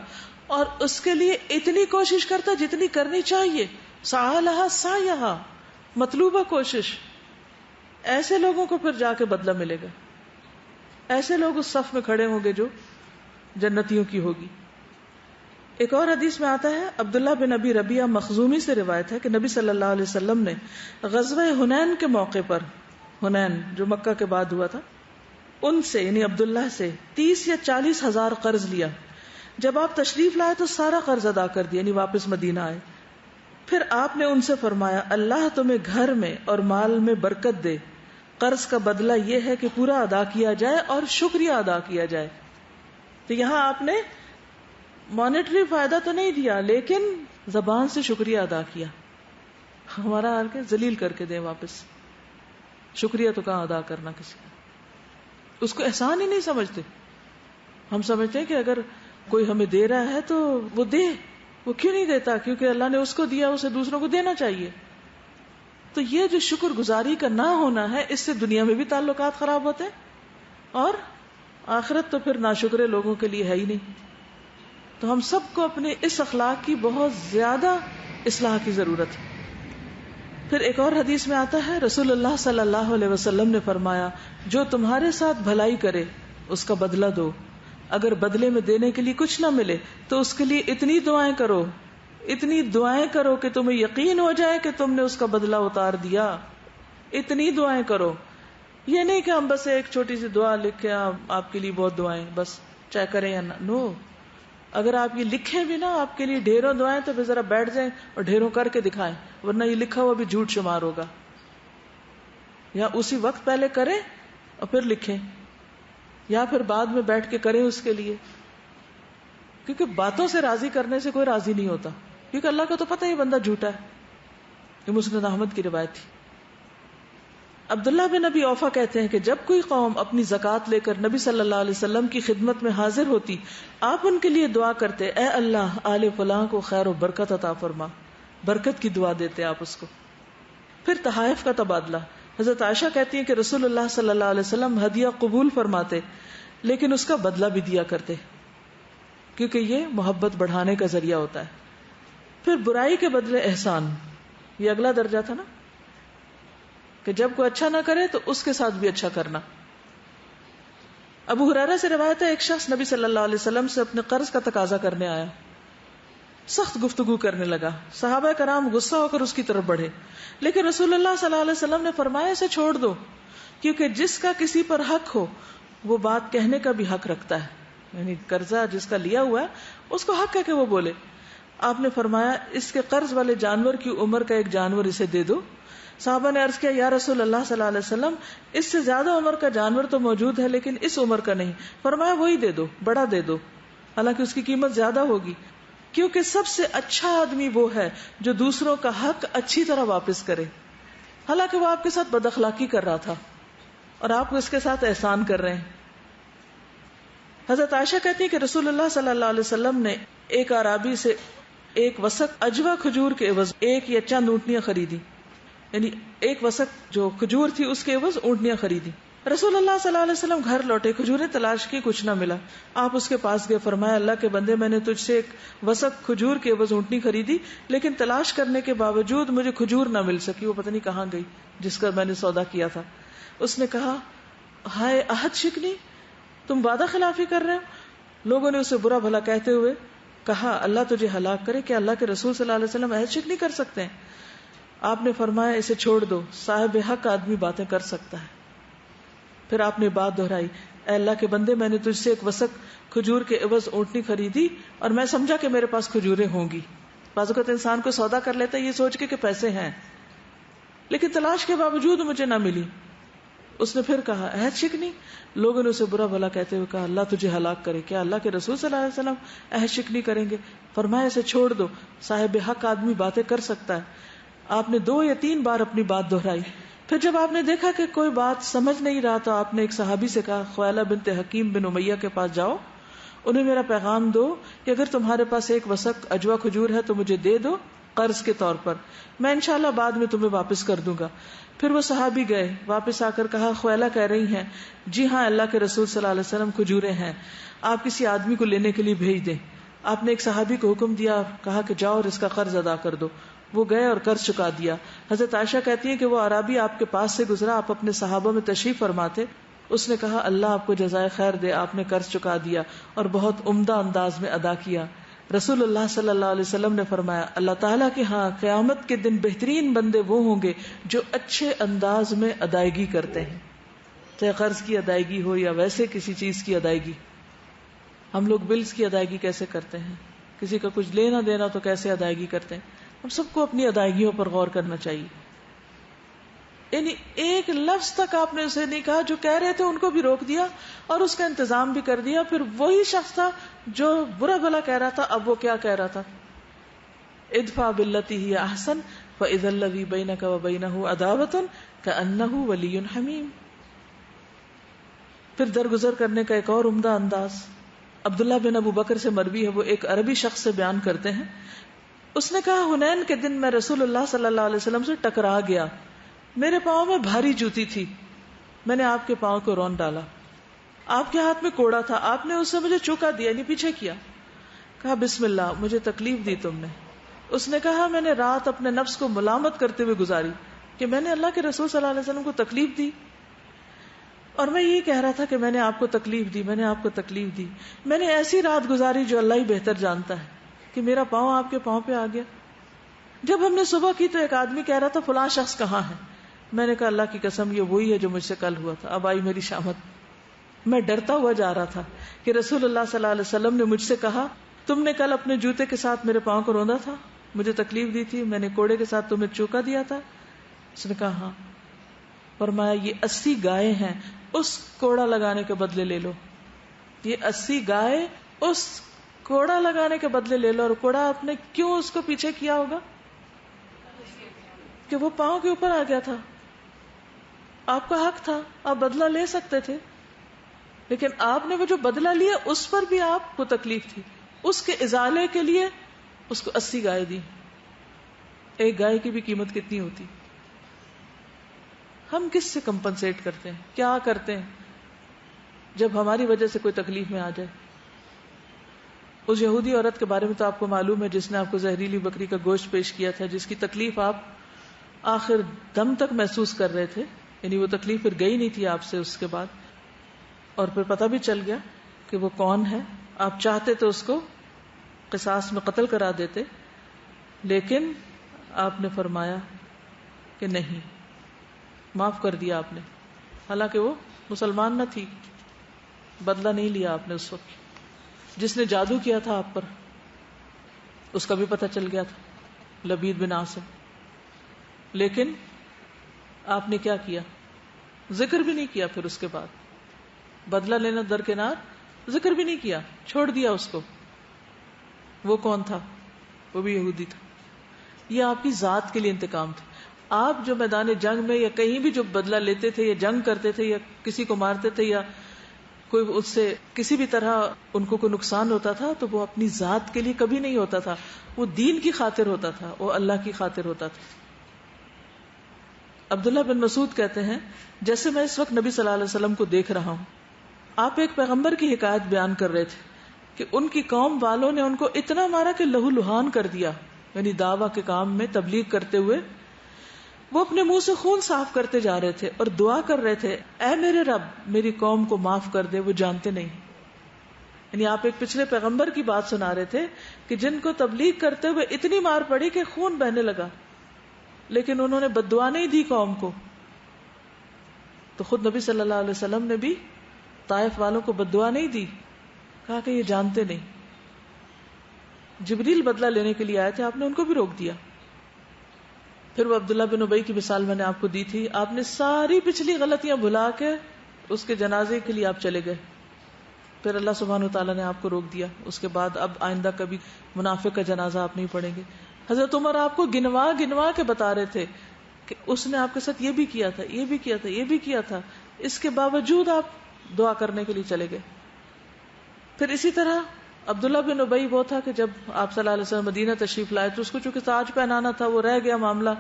اور اس کے لیے اتنی کوشش کرتا ہے جتنی کرنی چاہیے. سعى لها سعيها, مطلوبہ کوشش. ایسے لوگوں کو پھر جا کے بدلہ ملے گا. ایسے لوگ اس صف میں کھڑے ہوں گے جو جنتیوں کی ہوگی. ایک اور حدیث میں آتا ہے, عبداللہ بن ابی ربیعہ مخزومی سے روایت ہے کہ نبی صلی اللہ علیہ وسلم نے غزوہ حنین کے موقع پر, حنین جو مکہ کے بعد ہوا تھا, ان سے یعنی عبداللہ سے 30 یا 40 ہزار قرض لیا. جب آپ تشریف لائے تو سارا قرض ادا کر دیا, یعنی واپس مدینہ آئے. پھر آپ نے ان سے فرمایا اللہ تمہیں گھر میں اور مال میں برکت دے, قرض کا بدلہ یہ ہے کہ پورا ادا کیا جائے اور شکریہ ادا کیا جائے. تو یہاں آپ نے مانیٹری فائدہ تو نہیں دیا لیکن زبان سے شکریہ ادا کیا. ہمارا حال کے ذلیل کر کے دیں واپس. شکریہ تو کہاں ادا کرنا کسی کا, اس کو احسان ہی نہیں سمجھتے. ہم سمجھتے ہیں کہ اگر کوئی ہمیں دے رہا ہے تو وہ دے, وہ کیوں نہیں دیتا, کیونکہ اللہ نے اس کو دیا اسے دوسروں کو دینا چاہیے. تو یہ جو شکر گزاری کا نہ ہونا ہے, اس سے دنیا میں بھی تعلقات خراب ہوتے ہیں اور آخرت تو پھر ناشکرے لوگوں کے لیے ہے ہی نہیں. تو ہم سب کو اپنے اس اخلاق کی بہت زیادہ اصلاح کی ضرورت ہے. پھر ایک اور حدیث میں آتا ہے رسول اللہ صلی اللہ علیہ وسلم نے فرمایا جو تمہارے ساتھ بھلائی کرے اس کا بدلہ دو, اگر بدلے میں دینے کے لیے کچھ نہ ملے تو اس کے لیے اتنی دعائیں کرو, اتنی دعائیں کرو کہ تمہیں یقین ہو جائے کہ تم نے اس کا بدلہ اتار دیا. اتنی دعائیں کرو, یہ نہیں کہ ہم بس ایک چھوٹی سی دعا لکھ کے آپ کے لیے بہت دعائیں بس چاہے کریں یا نہ. نو, اگر آپ یہ لکھیں بھی نا آپ کے لیے ڈھیروں دعائیں تو پھر ذرا بیٹھ جائیں اور ڈھیروں کر کے دکھائیں, ورنہ یہ لکھا ہوا بھی جھوٹ شمار ہوگا. یا اسی وقت پہلے کریں اور پھر لکھیں, یا پھر بعد میں بیٹھ کے کریں اس کے لیے, کیونکہ باتوں سے راضی کرنے سے کوئی راضی نہیں ہوتا, کیونکہ اللہ کو تو پتہ ہی بندہ جھوٹا ہے. یہ مسند احمد کی روایت تھی. عبداللہ بن ابی اوفا کہتے ہیں کہ جب کوئی قوم اپنی زکوٰۃ لے کر نبی صلی اللہ علیہ وسلم کی خدمت میں حاضر ہوتی, آپ ان کے لیے دعا کرتے اے اللہ آل فلاں کو خیر و برکت عطا فرما, برکت کی دعا دیتے آپ اس کو. پھر تحائف کا تبادلہ. حضرت عائشہ کہتی ہیں کہ رسول اللہ صلی اللہ علیہ وسلم ہدیہ قبول فرماتے لیکن اس کا بدلہ بھی دیا کرتے, کیونکہ یہ محبت بڑھانے کا ذریعہ ہوتا ہے. پھر برائی کے بدلے احسان, یہ اگلا درجہ تھا نا, کہ جب کوئی اچھا نہ کرے تو اس کے ساتھ بھی اچھا کرنا. ابو ہریرہ سے روایت ہے ایک شخص نبی صلی اللہ علیہ وسلم سے اپنے قرض کا تقاضا کرنے آیا, سخت گفتگو کرنے لگا. صحابہ کرام غصہ ہو کر اس کی طرف بڑھے, لیکن رسول اللہ صلی اللہ علیہ وسلم نے فرمایا اسے چھوڑ دو, کیونکہ جس کا کسی پر حق ہو وہ بات کہنے کا بھی حق رکھتا ہے. یعنی قرضہ جس کا لیا ہوا ہے اس کو حق ہے کہ وہ بولے. آپ نے فرمایا اس کے قرض والے جانور کی عمر کا ایک جانور اسے دے دو. صحابہ نے عرض کیا یا رسول اللہ صلی اللہ علیہ وسلم اس سے زیادہ عمر کا جانور تو موجود ہے لیکن اس عمر کا نہیں. فرمایا وہی دے دو, بڑا دے دو, حالانکہ اس کی قیمت زیادہ ہوگی. کیونکہ سب سے اچھا آدمی وہ ہے جو دوسروں کا حق اچھی طرح واپس کرے. حالانکہ وہ آپ کے ساتھ بد اخلاقی کر رہا تھا اور آپ کو اس کے ساتھ احسان کر رہے ہیں. حضرت عائشہ کہتی ہے کہ رسول اللہ صلی اللہ علیہ وسلم نے ایک اعرابی سے ایک وسق اجوا کھجور کے عوض ایک یا چند اونٹنیاں خریدی. یعنی ایک وسق جو کھجور تھی اس کے عوض اونٹنیاں خریدی. رسول اللہ صلی اللہ علیہ وسلم گھر لوٹے, کھجوریں تلاش کی, کچھ نہ ملا. آپ اس کے پاس گئے, فرمایا اللہ کے بندے, میں نے تجھ سے ایک وسق کھجور کے عوض اونٹنی خریدی, لیکن تلاش کرنے کے باوجود مجھے کھجور نہ مل سکی, وہ پتہ نہیں کہاں گئی جس کا میں نے سودا کیا تھا. اس نے کہا ہائے عہد شکنی, تم وعدہ خلافی کر رہے ہو. لوگوں نے اسے برا بھلا کہتے ہوئے کہا اللہ تجھے ہلاک کرے, کہ اللہ کے رسول صلی اللہ علیہ وسلم عہد شکنی کر سکتے ہیں؟ آپ نے فرمایا اسے چھوڑ دو, صاحب حق آدمی باتیں کر سکتا ہے. پھر آپ نے بات دہرائی, اے اللہ کے بندے, میں نے تجھ سے ایک وسق کھجور کے عوض اونٹنی خریدی اور میں سمجھا کہ میرے پاس کھجوریں ہوں گی. بعض اوقات انسان کو سودا کر لیتا ہے یہ سوچ کے کہ پیسے ہیں, لیکن تلاش کے باوجود مجھے نہ ملی. اس نے پھر کہا عہد شکنی. لوگوں نے اسے برا بھلا کہتے ہوئے کہا اللہ تجھے ہلاک کرے, کیا اللہ کے رسول صلی اللہ علیہ وسلم عہد شکنی کریں گے؟ فرمایا اسے چھوڑ دو, صاحب حق آدمی باتیں کر سکتا ہے. آپ نے 2 یا 3 بار اپنی بات دہرائی. پھر جب آپ نے دیکھا کہ کوئی بات سمجھ نہیں رہا تو آپ نے ایک صحابی سے کہا خویلہ بنت حکیم بن امیہ کے پاس جاؤ, انہیں میرا پیغام دو کہ اگر تمہارے پاس ایک وسق اجوا کھجور ہے تو مجھے دے دو قرض کے طور پر, میں انشاءاللہ بعد میں تمہیں واپس کر دوں گا. پھر وہ صحابی گئے, واپس آ کر کہا خویلہ کہہ رہی ہیں جی ہاں اللہ کے رسول صلی اللہ علیہ وسلم کھجوریں ہیں, آپ کسی آدمی کو لینے کے لیے بھیج دیں. آپ نے ایک صحابی کو حکم دیا, کہا کہ جاؤ اور اس کا قرض ادا کر دو. وہ گئے اور قرض چکا دیا. حضرت عائشہ کہتی ہیں کہ وہ عربی آپ کے پاس سے گزرا, آپ اپنے صحابہ میں تشریف فرماتے. اس نے کہا اللہ آپ کو جزائے خیر دے, آپ نے قرض چکا دیا اور بہت عمدہ انداز میں ادا کیا. رسول اللہ صلی اللہ علیہ وسلم نے فرمایا اللہ تعالیٰ کے ہاں قیامت کے دن بہترین بندے وہ ہوں گے جو اچھے انداز میں ادائیگی کرتے ہیں, چاہے قرض کی ادائیگی ہو یا ویسے کسی چیز کی ادائیگی. ہم لوگ بلز کی ادائیگی کیسے کرتے ہیں, کسی کا کچھ لینا دینا تو کیسے ادائیگی کرتے ہیں. ہم سب کو اپنی ادائیگیوں پر غور کرنا چاہیے. یعنی ایک لفظ تک آپ نے اسے نہیں کہا, جو کہہ رہے تھے ان کو بھی روک دیا اور اس کا انتظام بھی کر دیا. پھر وہی شخص تھا جو برا بھلا کہہ رہا تھا, اب وہ کیا کہہ رہا تھا, ادفع باللتی ہی احسن فاذا الذی بینک وبینہ عداوۃ کأنہ ولی حمیم. پھر درگزر کرنے کا ایک اور عمدہ انداز عبداللہ بن ابو بکر سے مروی ہے, وہ ایک عربی شخص سے بیان کرتے ہیں. اس نے کہا حنین کے دن میں رسول اللہ صلی اللہ علیہ وسلم سے ٹکرا گیا, میرے پاؤں میں بھاری جوتی تھی, میں نے آپ کے پاؤں کو رون ڈالا, آپ کے ہاتھ میں کوڑا تھا, آپ نے اسے مجھے چوکا دیا یعنی پیچھے کیا. کہا بسم اللہ, مجھے تکلیف دی تم نے. اس نے کہا میں نے رات اپنے نفس کو ملامت کرتے ہوئے گزاری کہ میں نے اللہ کے رسول صلی اللہ علیہ وسلم کو تکلیف دی, اور میں یہی کہہ رہا تھا کہ میں نے آپ کو تکلیف دی, میں نے آپ کو تکلیف دی. میں نے ایسی رات گزاری جو اللہ ہی بہتر جانتا ہے کہ میرا پاؤں آپ کے پاؤں پہ آ گیا. جب ہم نے صبح کی تو ایک آدمی کہہ رہا تھا فلاں شخص کہاں ہے. میں نے کہا اللہ کی قسم یہ وہی ہے جو مجھ سے کل ہوا تھا, اب آئی میری شامت. میں ڈرتا ہوا جا رہا تھا کہ رسول اللہ صلی اللہ علیہ وسلم نے مجھ سے کہا تم نے کل اپنے جوتے کے ساتھ میرے پاؤں کو روندا تھا, مجھے تکلیف دی تھی, میں نے کوڑے کے ساتھ تمہیں چوکا دیا تھا. اس نے کہا ہاں. فرمایا یہ 80 گائے ہیں, اس کوڑا لگانے کے بدلے لے لو. یہ 80 گائے اس کوڑا لگانے کے بدلے لے لو. اور کوڑا آپ نے کیوں اس کو پیچھے کیا ہوگا کہ وہ پاؤں کے اوپر آ گیا تھا, آپ کا حق تھا, آپ بدلہ لے سکتے تھے, لیکن آپ نے وہ جو بدلہ لیا اس پر بھی آپ کو تکلیف تھی. اس کے ازالے کے لیے اس کو 80 گائے دی. ایک گائے کی بھی قیمت کتنی ہوتی. ہم کس سے کمپنسیٹ کرتے ہیں, کیا کرتے ہیں جب ہماری وجہ سے کوئی تکلیف میں آ جائے. اس یہودی عورت کے بارے میں تو آپ کو معلوم ہے جس نے آپ کو زہریلی بکری کا گوشت پیش کیا تھا, جس کی تکلیف آپ آخر دم تک محسوس کر رہے تھے, یعنی وہ تکلیف پھر گئی نہیں تھی آپ سے اس کے بعد, اور پھر پتہ بھی چل گیا کہ وہ کون ہے. آپ چاہتے تو اس کو قصاص میں قتل کرا دیتے, لیکن آپ نے فرمایا کہ نہیں, معاف کر دیا آپ نے. حالانکہ وہ مسلمان نہ تھی, بدلہ نہیں لیا آپ نے اس وقت. جس نے جادو کیا تھا آپ پر اس کا بھی پتہ چل گیا تھا, لبید بن عاصم, لیکن آپ نے کیا کیا, ذکر بھی نہیں کیا. پھر اس کے بعد بدلہ لینا درکنار, ذکر بھی نہیں کیا, چھوڑ دیا اس کو. وہ کون تھا؟ وہ بھی یہودی تھا. یہ آپ کی ذات کے لیے انتقام تھا. آپ جو میدان جنگ میں یا کہیں بھی جو بدلہ لیتے تھے یا جنگ کرتے تھے یا کسی کو مارتے تھے یا کوئی اس سے کسی بھی طرح ان کو کوئی نقصان ہوتا تھا تو وہ اپنی ذات کے لیے کبھی نہیں ہوتا تھا, وہ دین کی خاطر ہوتا تھا, وہ اللہ کی خاطر ہوتا تھا. عبداللہ بن مسعود کہتے ہیں جیسے میں اس وقت نبی صلی اللہ علیہ وسلم کو دیکھ رہا ہوں, آپ ایک پیغمبر کی حکایت بیان کر رہے تھے کہ ان کی قوم والوں نے ان کو اتنا مارا کہ لہو لہان کر دیا, یعنی دعویٰ کے کام میں تبلیغ کرتے ہوئے وہ اپنے منہ سے خون صاف کرتے جا رہے تھے اور دعا کر رہے تھے, اے میرے رب میری قوم کو معاف کر دے, وہ جانتے نہیں. یعنی آپ ایک پچھلے پیغمبر کی بات سنا رہے تھے کہ جن کو تبلیغ کرتے ہوئے اتنی مار پڑی کہ خون بہنے لگا, لیکن انہوں نے بد دعا نہیں دی قوم کو. تو خود نبی صلی اللہ علیہ وسلم نے بھی طائف والوں کو بد دعا نہیں دی, کہا کہ یہ جانتے نہیں. جبریل بدلہ لینے کے لیے آئے تھے, آپ نے ان کو بھی روک دیا. پھر وہ عبداللہ بن ابی کی مثال میں نے آپ کو دی تھی, آپ نے ساری پچھلی غلطیاں بھلا کے اس کے جنازے کے لیے آپ چلے گئے, پھر اللہ سبحانہ وتعالیٰ نے آپ کو روک دیا. اس کے بعد اب آئندہ کبھی منافق کا جنازہ آپ نہیں پڑھیں گے. حضرت عمر آپ کو گنوا گنوا کے بتا رہے تھے کہ اس نے آپ کے ساتھ یہ بھی کیا تھا, یہ بھی کیا تھا, یہ بھی کیا تھا, اس کے باوجود آپ دعا کرنے کے لیے چلے گئے. پھر اسی طرح عبداللہ بن ابی وہ تھا کہ جب آپ صلی اللہ علیہ وسلم مدینہ تشریف لائے تو اس کو چونکہ تاج پہنانا تھا, وہ رہ گیا معاملہ,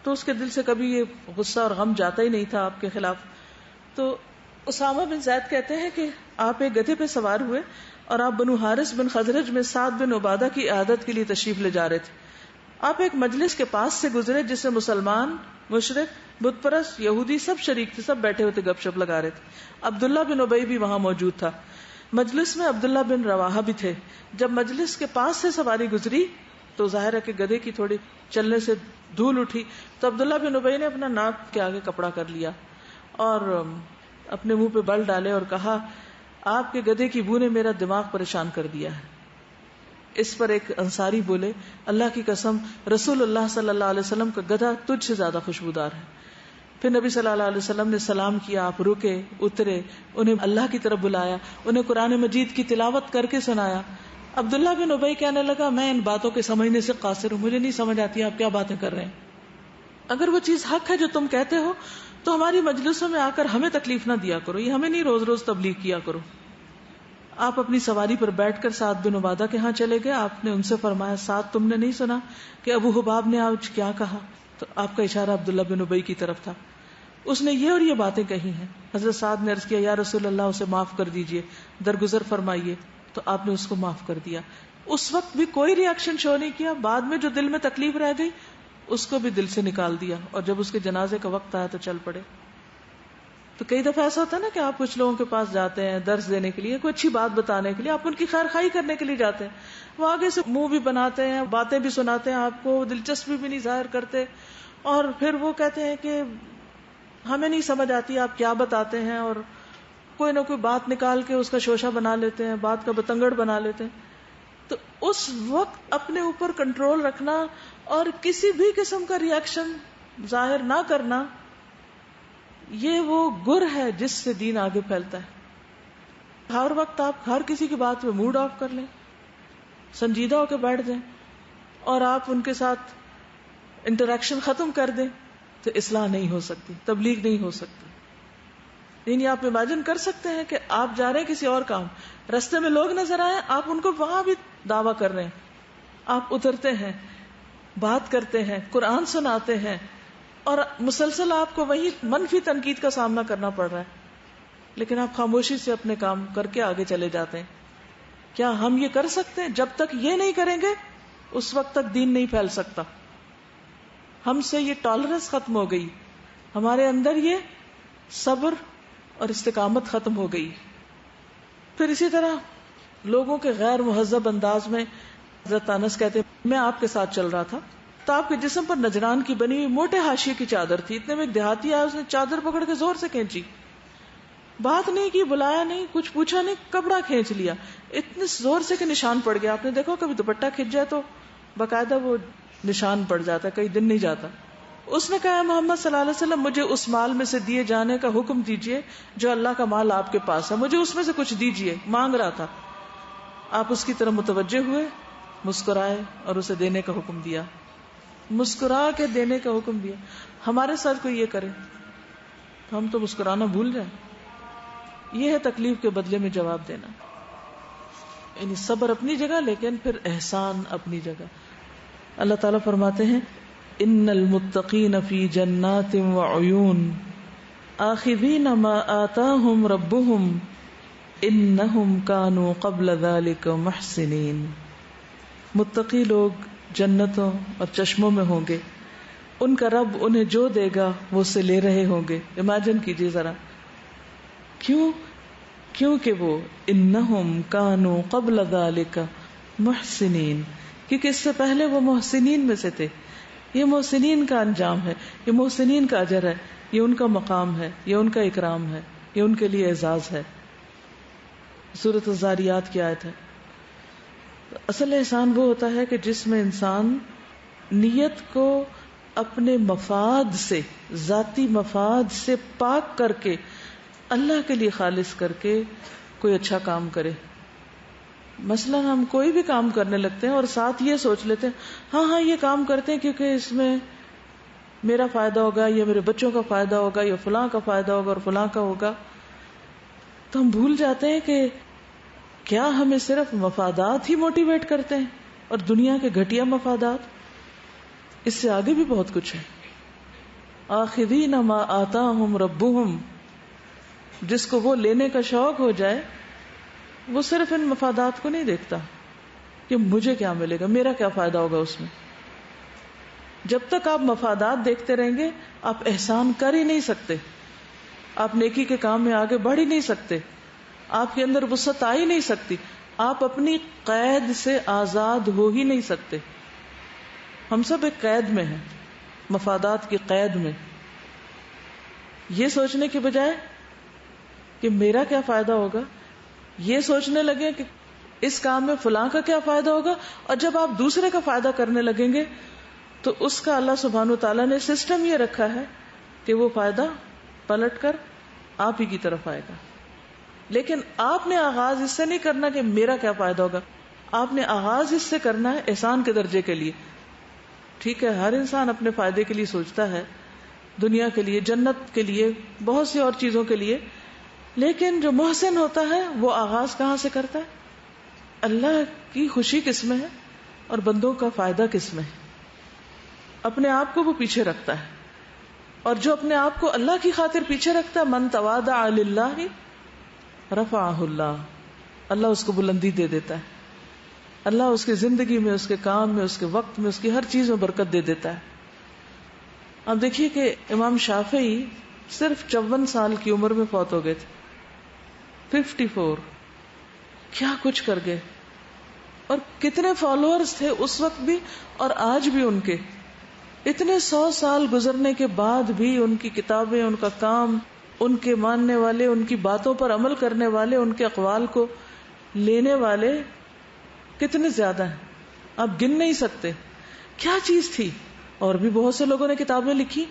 تو اس کے دل سے کبھی یہ غصہ اور غم جاتا ہی نہیں تھا آپ کے خلاف. تو اسامہ بن زید کہتے ہیں کہ آپ ایک گدھے پہ سوار ہوئے اور آپ بنو حارث بن خزرج میں سعد بن عبادہ کی عیادت کے لیے تشریف لے جا رہے تھے. آپ ایک مجلس کے پاس سے گزرے جس سے مسلمان, مشرک, بت پرست, یہودی سب شریک تھے, سب بیٹھے ہوتے گپ شپ لگا رہے تھے. عبداللہ بن ابی بھی وہاں موجود تھا. مجلس میں عبداللہ بن رواحہ بھی تھے. جب مجلس کے پاس سے سواری گزری تو ظاہر ہے کہ گدھے کی تھوڑی چلنے سے دھول اٹھی, تو عبداللہ بن ابی نے اپنا ناک کے آگے کپڑا کر لیا اور اپنے منہ پہ بل ڈالے اور کہا, آپ کے گدھے کی بو نے میرا دماغ پریشان کر دیا ہے. اس پر ایک انصاری بولے, اللہ کی قسم رسول اللہ صلی اللہ علیہ وسلم کا گدھا تجھ سے زیادہ خوشبودار ہے. پھر نبی صلی اللہ علیہ وسلم نے سلام کیا, آپ رکے, اترے, انہیں اللہ کی طرف بلایا, انہیں قرآن مجید کی تلاوت کر کے سنایا. عبداللہ بن ابی کہنے لگا, میں ان باتوں کے سمجھنے سے قاصر ہوں, مجھے نہیں سمجھ آتی آپ کیا باتیں کر رہے ہیں. اگر وہ چیز حق ہے جو تم کہتے ہو تو ہماری مجلسوں میں آ کر ہمیں تکلیف نہ دیا کرو, یہ ہمیں نہیں روز روز تبلیغ کیا کرو. آپ اپنی سواری پر بیٹھ کر سعد بن عبادہ کے ہاں چلے گئے. آپ نے ان سے فرمایا, سعد تم نے نہیں سنا کہ ابو حباب نے آج کیا کہا؟ تو آپ کا اشارہ عبداللہ بن ابی کی طرف تھا. اس نے یہ اور یہ باتیں کہی ہیں. حضرت سعد نے عرض کیا, یا رسول اللہ اسے معاف کر دیجئے, درگزر فرمائیے. تو آپ نے اس کو معاف کر دیا. اس وقت بھی کوئی ری ایکشن شو نہیں کیا. بعد میں جو دل میں تکلیف رہ گئی اس کو بھی دل سے نکال دیا, اور جب اس کے جنازے کا وقت آیا تو چل پڑے. تو کئی دفعہ ایسا ہوتا ہے نا کہ آپ کچھ لوگوں کے پاس جاتے ہیں درس دینے کے لیے, کوئی اچھی بات بتانے کے لیے, آپ ان کی خیر خواہی کرنے کے لیے جاتے ہیں, وہ آگے سے منہ بھی بناتے ہیں, باتیں بھی سناتے ہیں, آپ کو دلچسپی بھی نہیں ظاہر کرتے, اور پھر وہ کہتے ہیں کہ ہمیں نہیں سمجھ آتی آپ کیا بتاتے ہیں, اور کوئی نہ کوئی بات نکال کے اس کا شوشہ بنا لیتے ہیں, بات کا بتنگڑ بنا لیتے ہیں. تو اس وقت اپنے اوپر کنٹرول رکھنا اور کسی بھی قسم کا ری ایکشن ظاہر نہ کرنا, یہ وہ گر ہے جس سے دین آگے پھیلتا ہے. ہر وقت آپ ہر کسی کی بات پہ موڈ آف کر لیں, سنجیدہ ہو کے بیٹھ جائیں اور آپ ان کے ساتھ انٹریکشن ختم کر دیں, تو اصلاح نہیں ہو سکتی, تبلیغ نہیں ہو سکتی. یعنی آپ امیجن کر سکتے ہیں کہ آپ جا رہے ہیں کسی اور کام, رستے میں لوگ نظر آئے, آپ ان کو وہاں بھی دعویٰ کر رہے ہیں, آپ اترتے ہیں, بات کرتے ہیں, قرآن سناتے ہیں, اور مسلسل آپ کو وہی منفی تنقید کا سامنا کرنا پڑ رہا ہے, لیکن آپ خاموشی سے اپنے کام کر کے آگے چلے جاتے ہیں. کیا ہم یہ کر سکتے ہیں؟ جب تک یہ نہیں کریں گے اس وقت تک دین نہیں پھیل سکتا. ہم سے یہ ٹالرنس ختم ہو گئی, ہمارے اندر یہ صبر اور استقامت ختم ہو گئی. پھر اسی طرح لوگوں کے غیر مہذب انداز میں, حضرت انس کہتے ہیں میں آپ کے ساتھ چل رہا تھا تو آپ کے جسم پر نجران کی بنی ہوئی موٹے حاشیے کی چادر تھی. اتنے میں ایک دیہاتی آیا, اس نے چادر پکڑ کے زور سے کھینچی, بات نہیں کی, بلایا نہیں, کچھ پوچھا نہیں, کپڑا کھینچ لیا اتنے زور سے کہ نشان پڑ گیا. آپ نے دیکھو کبھی دوپٹہ کھینچ جائے تو باقاعدہ وہ نشان پڑ جاتا ہے, کئی دن نہیں جاتا. اس نے کہا محمد صلی اللہ علیہ وسلم مجھے اس مال میں سے دیے جانے کا حکم دیجئے جو اللہ کا مال آپ کے پاس ہے, مجھے اس میں سے کچھ دیجئے. مانگ رہا تھا. آپ اس کی طرف متوجہ ہوئے, مسکرائے اور اسے دینے کا حکم دیا، مسکرا کے دینے کا حکم دیا. ہمارے ساتھ کوئی یہ کرے تو ہم تو مسکرانا بھول جائیں. یہ ہے تکلیف کے بدلے میں جواب دینا. یعنی صبر اپنی جگہ لیکن پھر احسان اپنی جگہ. اللہ تعالیٰ فرماتے ہیں ان المتقین فی جنات وعیون آخذین ما آتاہم ربہم انہم کانوا قبل ذلک محسنین. متقی لوگ جنتوں اور چشموں میں ہوں گے، ان کا رب انہیں جو دے گا وہ اسے لے رہے ہوں گے. امیجن کیجیے ذرا. کیونکہ وہ انہم کانوا قبل ذلک محسنین، کیونکہ اس سے پہلے وہ محسنین میں سے تھے. یہ محسنین کا انجام ہے، یہ محسنین کا اجر ہے، یہ ان کا مقام ہے، یہ ان کا اکرام ہے، یہ ان کے لیے اعزاز ہے. سورۃ الذاریات کی آیت ہے. اصل احسان وہ ہوتا ہے کہ جس میں انسان نیت کو اپنے مفاد سے، ذاتی مفاد سے پاک کر کے اللہ کے لیے خالص کر کے کوئی اچھا کام کرے. مثلا ہم کوئی بھی کام کرنے لگتے ہیں اور ساتھ یہ سوچ لیتے ہیں ہاں یہ کام کرتے ہیں کیونکہ اس میں میرا فائدہ ہوگا یا میرے بچوں کا فائدہ ہوگا یا فلاں کا فائدہ ہوگا اور فلاں کا ہوگا. تو ہم بھول جاتے ہیں کہ کیا ہمیں صرف مفادات ہی موٹیویٹ کرتے ہیں اور دنیا کے گھٹیا مفادات؟ اس سے آگے بھی بہت کچھ ہے. آخذین ما آتاہم ربہم، جس کو وہ لینے کا شوق ہو جائے وہ صرف ان مفادات کو نہیں دیکھتا کہ مجھے کیا ملے گا، میرا کیا فائدہ ہوگا اس میں. جب تک آپ مفادات دیکھتے رہیں گے آپ احسان کر ہی نہیں سکتے، آپ نیکی کے کام میں آگے بڑھ ہی نہیں سکتے، آپ کے اندر وسعت آ ہی نہیں سکتی، آپ اپنی قید سے آزاد ہو ہی نہیں سکتے. ہم سب ایک قید میں ہیں، مفادات کی قید میں. یہ سوچنے کے بجائے کہ میرا کیا فائدہ ہوگا، یہ سوچنے لگے کہ اس کام میں فلاں کا کیا فائدہ ہوگا. اور جب آپ دوسرے کا فائدہ کرنے لگیں گے تو اس کا اللہ سبحانہ وتعالیٰ نے سسٹم یہ رکھا ہے کہ وہ فائدہ پلٹ کر آپ ہی کی طرف آئے گا. لیکن آپ نے آغاز اس سے نہیں کرنا کہ میرا کیا فائدہ ہوگا، آپ نے آغاز اس سے کرنا ہے احسان کے درجے کے لیے. ٹھیک ہے، ہر انسان اپنے فائدے کے لیے سوچتا ہے، دنیا کے لیے، جنت کے لیے، بہت سی اور چیزوں کے لیے. لیکن جو محسن ہوتا ہے وہ آغاز کہاں سے کرتا ہے؟ اللہ کی خوشی کس میں ہے اور بندوں کا فائدہ کس میں ہے. اپنے آپ کو وہ پیچھے رکھتا ہے، اور جو اپنے آپ کو اللہ کی خاطر پیچھے رکھتا ہے، من تواضع للہ رفعہ اللہ، اللہ اس کو بلندی دے دیتا ہے. اللہ اس کی زندگی میں، اس کے کام میں، اس کے وقت میں، اس کی ہر چیز میں برکت دے دیتا ہے. اب دیکھیے کہ امام شافعی صرف 54 سال کی عمر میں فوت ہو گئے تھے. 54 کیا کچھ کر گئے، اور کتنے فالوورز تھے اس وقت بھی اور آج بھی ان کے. اتنے 100 سال گزرنے کے بعد بھی ان کی کتابیں، ان کا کام، ان کے ماننے والے، ان کی باتوں پر عمل کرنے والے، ان کے اقوال کو لینے والے کتنے زیادہ ہیں، آپ گن نہیں سکتے. کیا چیز تھی. اور بھی بہت سے لوگوں نے کتابیں لکھی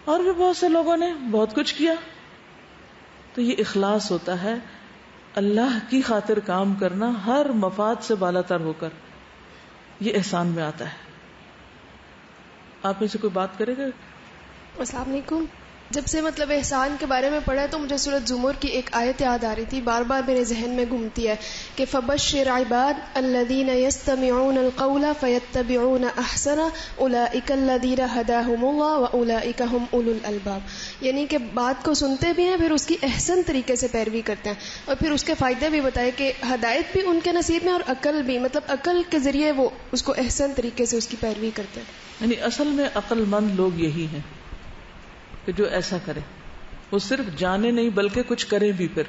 اور بھی بہت سے لوگوں نے بہت کچھ کیا. تو یہ اخلاص ہوتا ہے، اللہ کی خاطر کام کرنا، ہر مفاد سے بالا تر ہو کر. یہ احسان میں آتا ہے. آپ میں سے کوئی بات کرے گا؟ السلام علیکم. جب سے احسان کے بارے میں پڑھا تو مجھے سورۃ زمر کی ایک آیت یاد آ رہی تھی، بار بار میرے ذہن میں گھومتی ہے کہ فبشر عباد الذین یستمعون القول فیتبعون احسنہ اولئک الذین ھداھم اللہ واولئک ھم اولو الالباب. یعنی کہ بات کو سنتے بھی ہیں پھر اس کی احسن طریقے سے پیروی کرتے ہیں، اور پھر اس کے فائدے بھی بتائے کہ ہدایت بھی ان کے نصیب میں اور عقل بھی، عقل کے ذریعے وہ اس کو احسن طریقے سے اس کی پیروی کرتے ہیں. یعنی اصل میں عقل مند لوگ یہی ہیں کہ جو ایسا کرے، وہ صرف جانے نہیں بلکہ کچھ کرے بھی. پھر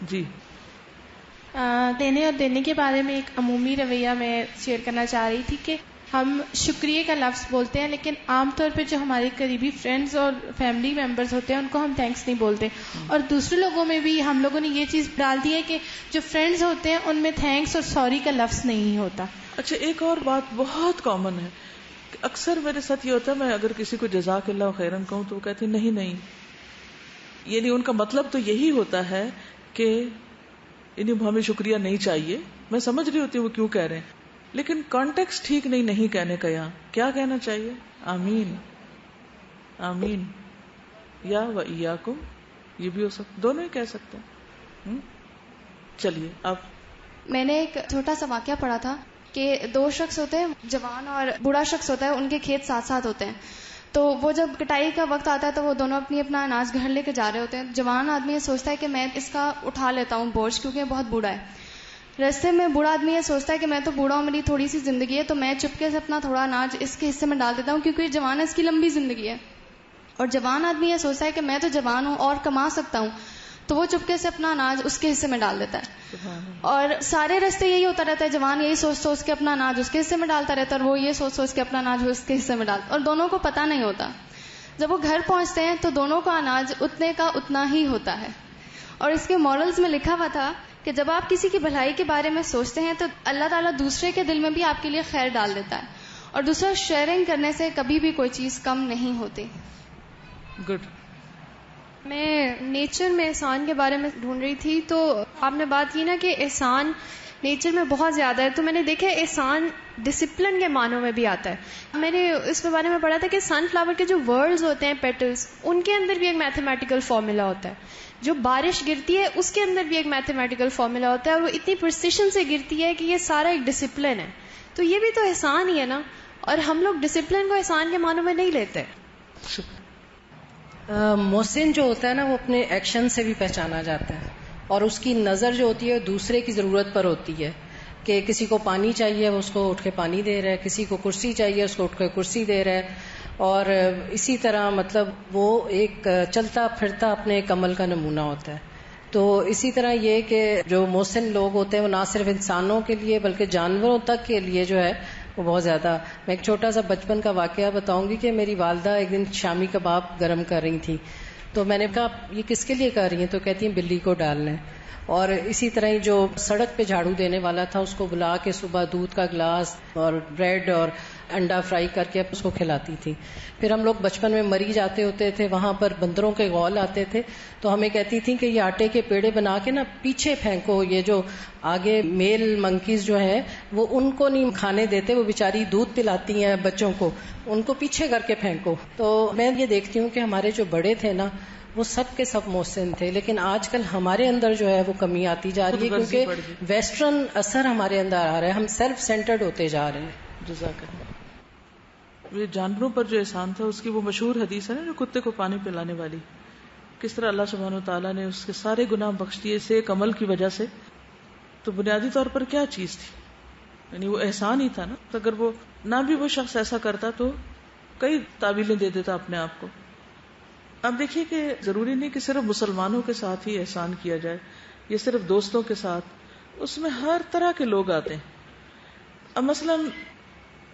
جی دینے اور دینے کے بارے میں ایک عمومی رویہ میں شیئر کرنا چاہ رہی تھی کہ ہم شکریہ کا لفظ بولتے ہیں، لیکن عام طور پہ جو ہمارے قریبی فرینڈز اور فیملی ممبرز ہوتے ہیں ان کو ہم تھینکس نہیں بولتے، اور دوسرے لوگوں میں بھی ہم لوگوں نے یہ چیز ڈال دی ہے کہ جو فرینڈز ہوتے ہیں ان میں تھینکس اور سوری کا لفظ نہیں ہوتا. اچھا، ایک اور بات بہت کامن ہے، اکثر میرے ساتھ یہ ہوتا ہے، میں اگر کسی کو جزاک اللہ خیرن کہوں تو وہ کہتے ہیں نہیں، یعنی ان کا مطلب تو یہی ہوتا ہے کہ ہمیں شکریہ نہیں چاہیے. میں سمجھ رہی ہوتی ہوں وہ کیوں کہہ رہے ہیں، لیکن کانٹیکسٹ ٹھیک نہیں کہنے کا. یہاں کیا کہنا چاہیے؟ آمین آمین یا و ایاکم، یہ بھی ہو سکتا، دونوں ہی کہہ سکتے ہیں. چلیے اب میں نے ایک چھوٹا سا واقعہ پڑھا تھا کہ 2 شخص ہوتے ہیں، جوان اور بوڑھا شخص ہوتا ہے، ان کے کھیت ساتھ ساتھ ہوتے ہیں. تو وہ جب کٹائی کا وقت آتا ہے تو وہ دونوں اپنا اناج گھر لے کے جا رہے ہوتے ہیں. جوان آدمی یہ سوچتا ہے کہ میں اس کا اٹھا لیتا ہوں بوجھ، کیونکہ یہ بہت بوڑھا ہے. راستے میں بوڑھا آدمی یہ سوچتا ہے کہ میں تو بوڑھا ہوں، میری تھوڑی سی زندگی ہے، تو میں چپکے سے اپنا تھوڑا اناج اس کے حصے میں ڈال دیتا ہوں، کیونکہ یہ جوان ہے، اس کی لمبی زندگی ہے. اور جوان آدمی یہ سوچتا ہے کہ میں تو جوان ہوں اور کما سکتا ہوں، تو وہ چپکے سے اپنا اناج اس کے حصے میں ڈال دیتا ہے. اور سارے راستے یہی ہوتا رہتا ہے، جوان یہی سوچ کے اپنا اناج اس کے حصے میں ڈالتا رہتا ہے، اور وہ یہ سوچ کے اپنا اناج اس کے حصے میں ڈالتا ہے، اور دونوں کو پتہ نہیں ہوتا. جب وہ گھر پہنچتے ہیں تو دونوں کا اناج اتنے کا اتنا ہی ہوتا ہے. اور اس کے مورلز میں لکھا ہوا تھا کہ جب آپ کسی کی بھلائی کے بارے میں سوچتے ہیں تو اللہ تعالیٰ دوسرے کے دل میں بھی آپ کے لیے خیر ڈال دیتا ہے، اور دوسرا شیئرنگ کرنے سے کبھی بھی کوئی چیز کم نہیں ہوتی. گڈ. میں نیچر میں احسان کے بارے میں ڈھونڈ رہی تھی، تو آپ نے بات کی نا کہ احسان نیچر میں بہت زیادہ ہے، تو میں نے دیکھا احسان ڈسپلن کے معنوں میں بھی آتا ہے. میں نے اس کے بارے میں پڑھا تھا کہ سن فلاور کے جو ورڈز ہوتے ہیں، پیٹلز، ان کے اندر بھی ایک میتھمیٹیکل فارمولا ہوتا ہے. جو بارش گرتی ہے اس کے اندر بھی ایک میتھمیٹیکل فارمولا ہوتا ہے، اور وہ اتنی پرسیشن سے گرتی ہے کہ یہ سارا ایک ڈسپلن ہے. تو یہ بھی تو احسان ہی ہے نا، اور ہم لوگ ڈسپلن کو احسان کے معنوں میں نہیں لیتے. محسن جو ہوتا ہے نا، وہ اپنے ایکشن سے بھی پہچانا جاتا ہے، اور اس کی نظر جو ہوتی ہے دوسرے کی ضرورت پر ہوتی ہے، کہ کسی کو پانی چاہیے وہ اس کو اٹھ کے پانی دے رہا ہے، کسی کو کرسی چاہیے اس کو اٹھ کے کرسی دے رہا ہے. اور اسی طرح مطلب وہ ایک چلتا پھرتا اپنے ایک عمل کا نمونہ ہوتا ہے. تو اسی طرح یہ کہ جو محسن لوگ ہوتے ہیں وہ نہ صرف انسانوں کے لیے بلکہ جانوروں تک کے لیے جو ہے وہ بہت زیادہ. میں ایک چھوٹا سا بچپن کا واقعہ بتاؤں گی کہ میری والدہ ایک دن شامی کباب گرم کر رہی تھی، تو میں نے کہا یہ کس کے لیے کر رہی ہیں؟ تو کہتی ہیں بلی کو ڈالنا ہے. اور اسی طرح ہی جو سڑک پہ جھاڑو دینے والا تھا اس کو بلا کے صبح دودھ کا گلاس اور بریڈ اور انڈا فرائی کر کے اس کو کھلاتی تھی. پھر ہم لوگ بچپن میں مری جاتے ہوتے تھے، وہاں پر بندروں کے غول آتے تھے، تو ہمیں کہتی تھیں کہ یہ آٹے کے پیڑے بنا کے نا پیچھے پھینکو، یہ جو آگے میل منکیز جو ہیں وہ ان کو نہیں کھانے دیتے، وہ بیچاری دودھ پلاتی ہیں بچوں کو، ان کو پیچھے کر کے پھینکو. تو میں یہ دیکھتی ہوں کہ ہمارے جو بڑے تھے نا وہ سب کے سب محسن تھے، لیکن آج کل ہمارے اندر جو ہے وہ کمی آتی جا رہی ہے، کیونکہ ویسٹرن اثر ہمارے اندر آ رہا ہے، ہم سیلف سینٹرڈ ہوتے جا رہے ہیں. جزاک اللہ. یہ جانوروں پر جو احسان تھا اس کی وہ مشہور حدیث ہے نا، جو کتے کو پانی پلانے والی، کس طرح اللہ سبحانہ وتعالیٰ نے اس کے سارے گناہ بخش دیے اسے ایک عمل کی وجہ سے. تو بنیادی طور پر کیا چیز تھی؟ یعنی وہ احسان ہی تھا نا. تو اگر وہ نہ بھی وہ شخص ایسا کرتا تو کئی تعویلیں دے دیتا اپنے آپ کو. اب دیکھیے کہ ضروری نہیں کہ صرف مسلمانوں کے ساتھ ہی احسان کیا جائے، یہ صرف دوستوں کے ساتھ، اس میں ہر طرح کے لوگ آتے ہیں. اب مثلا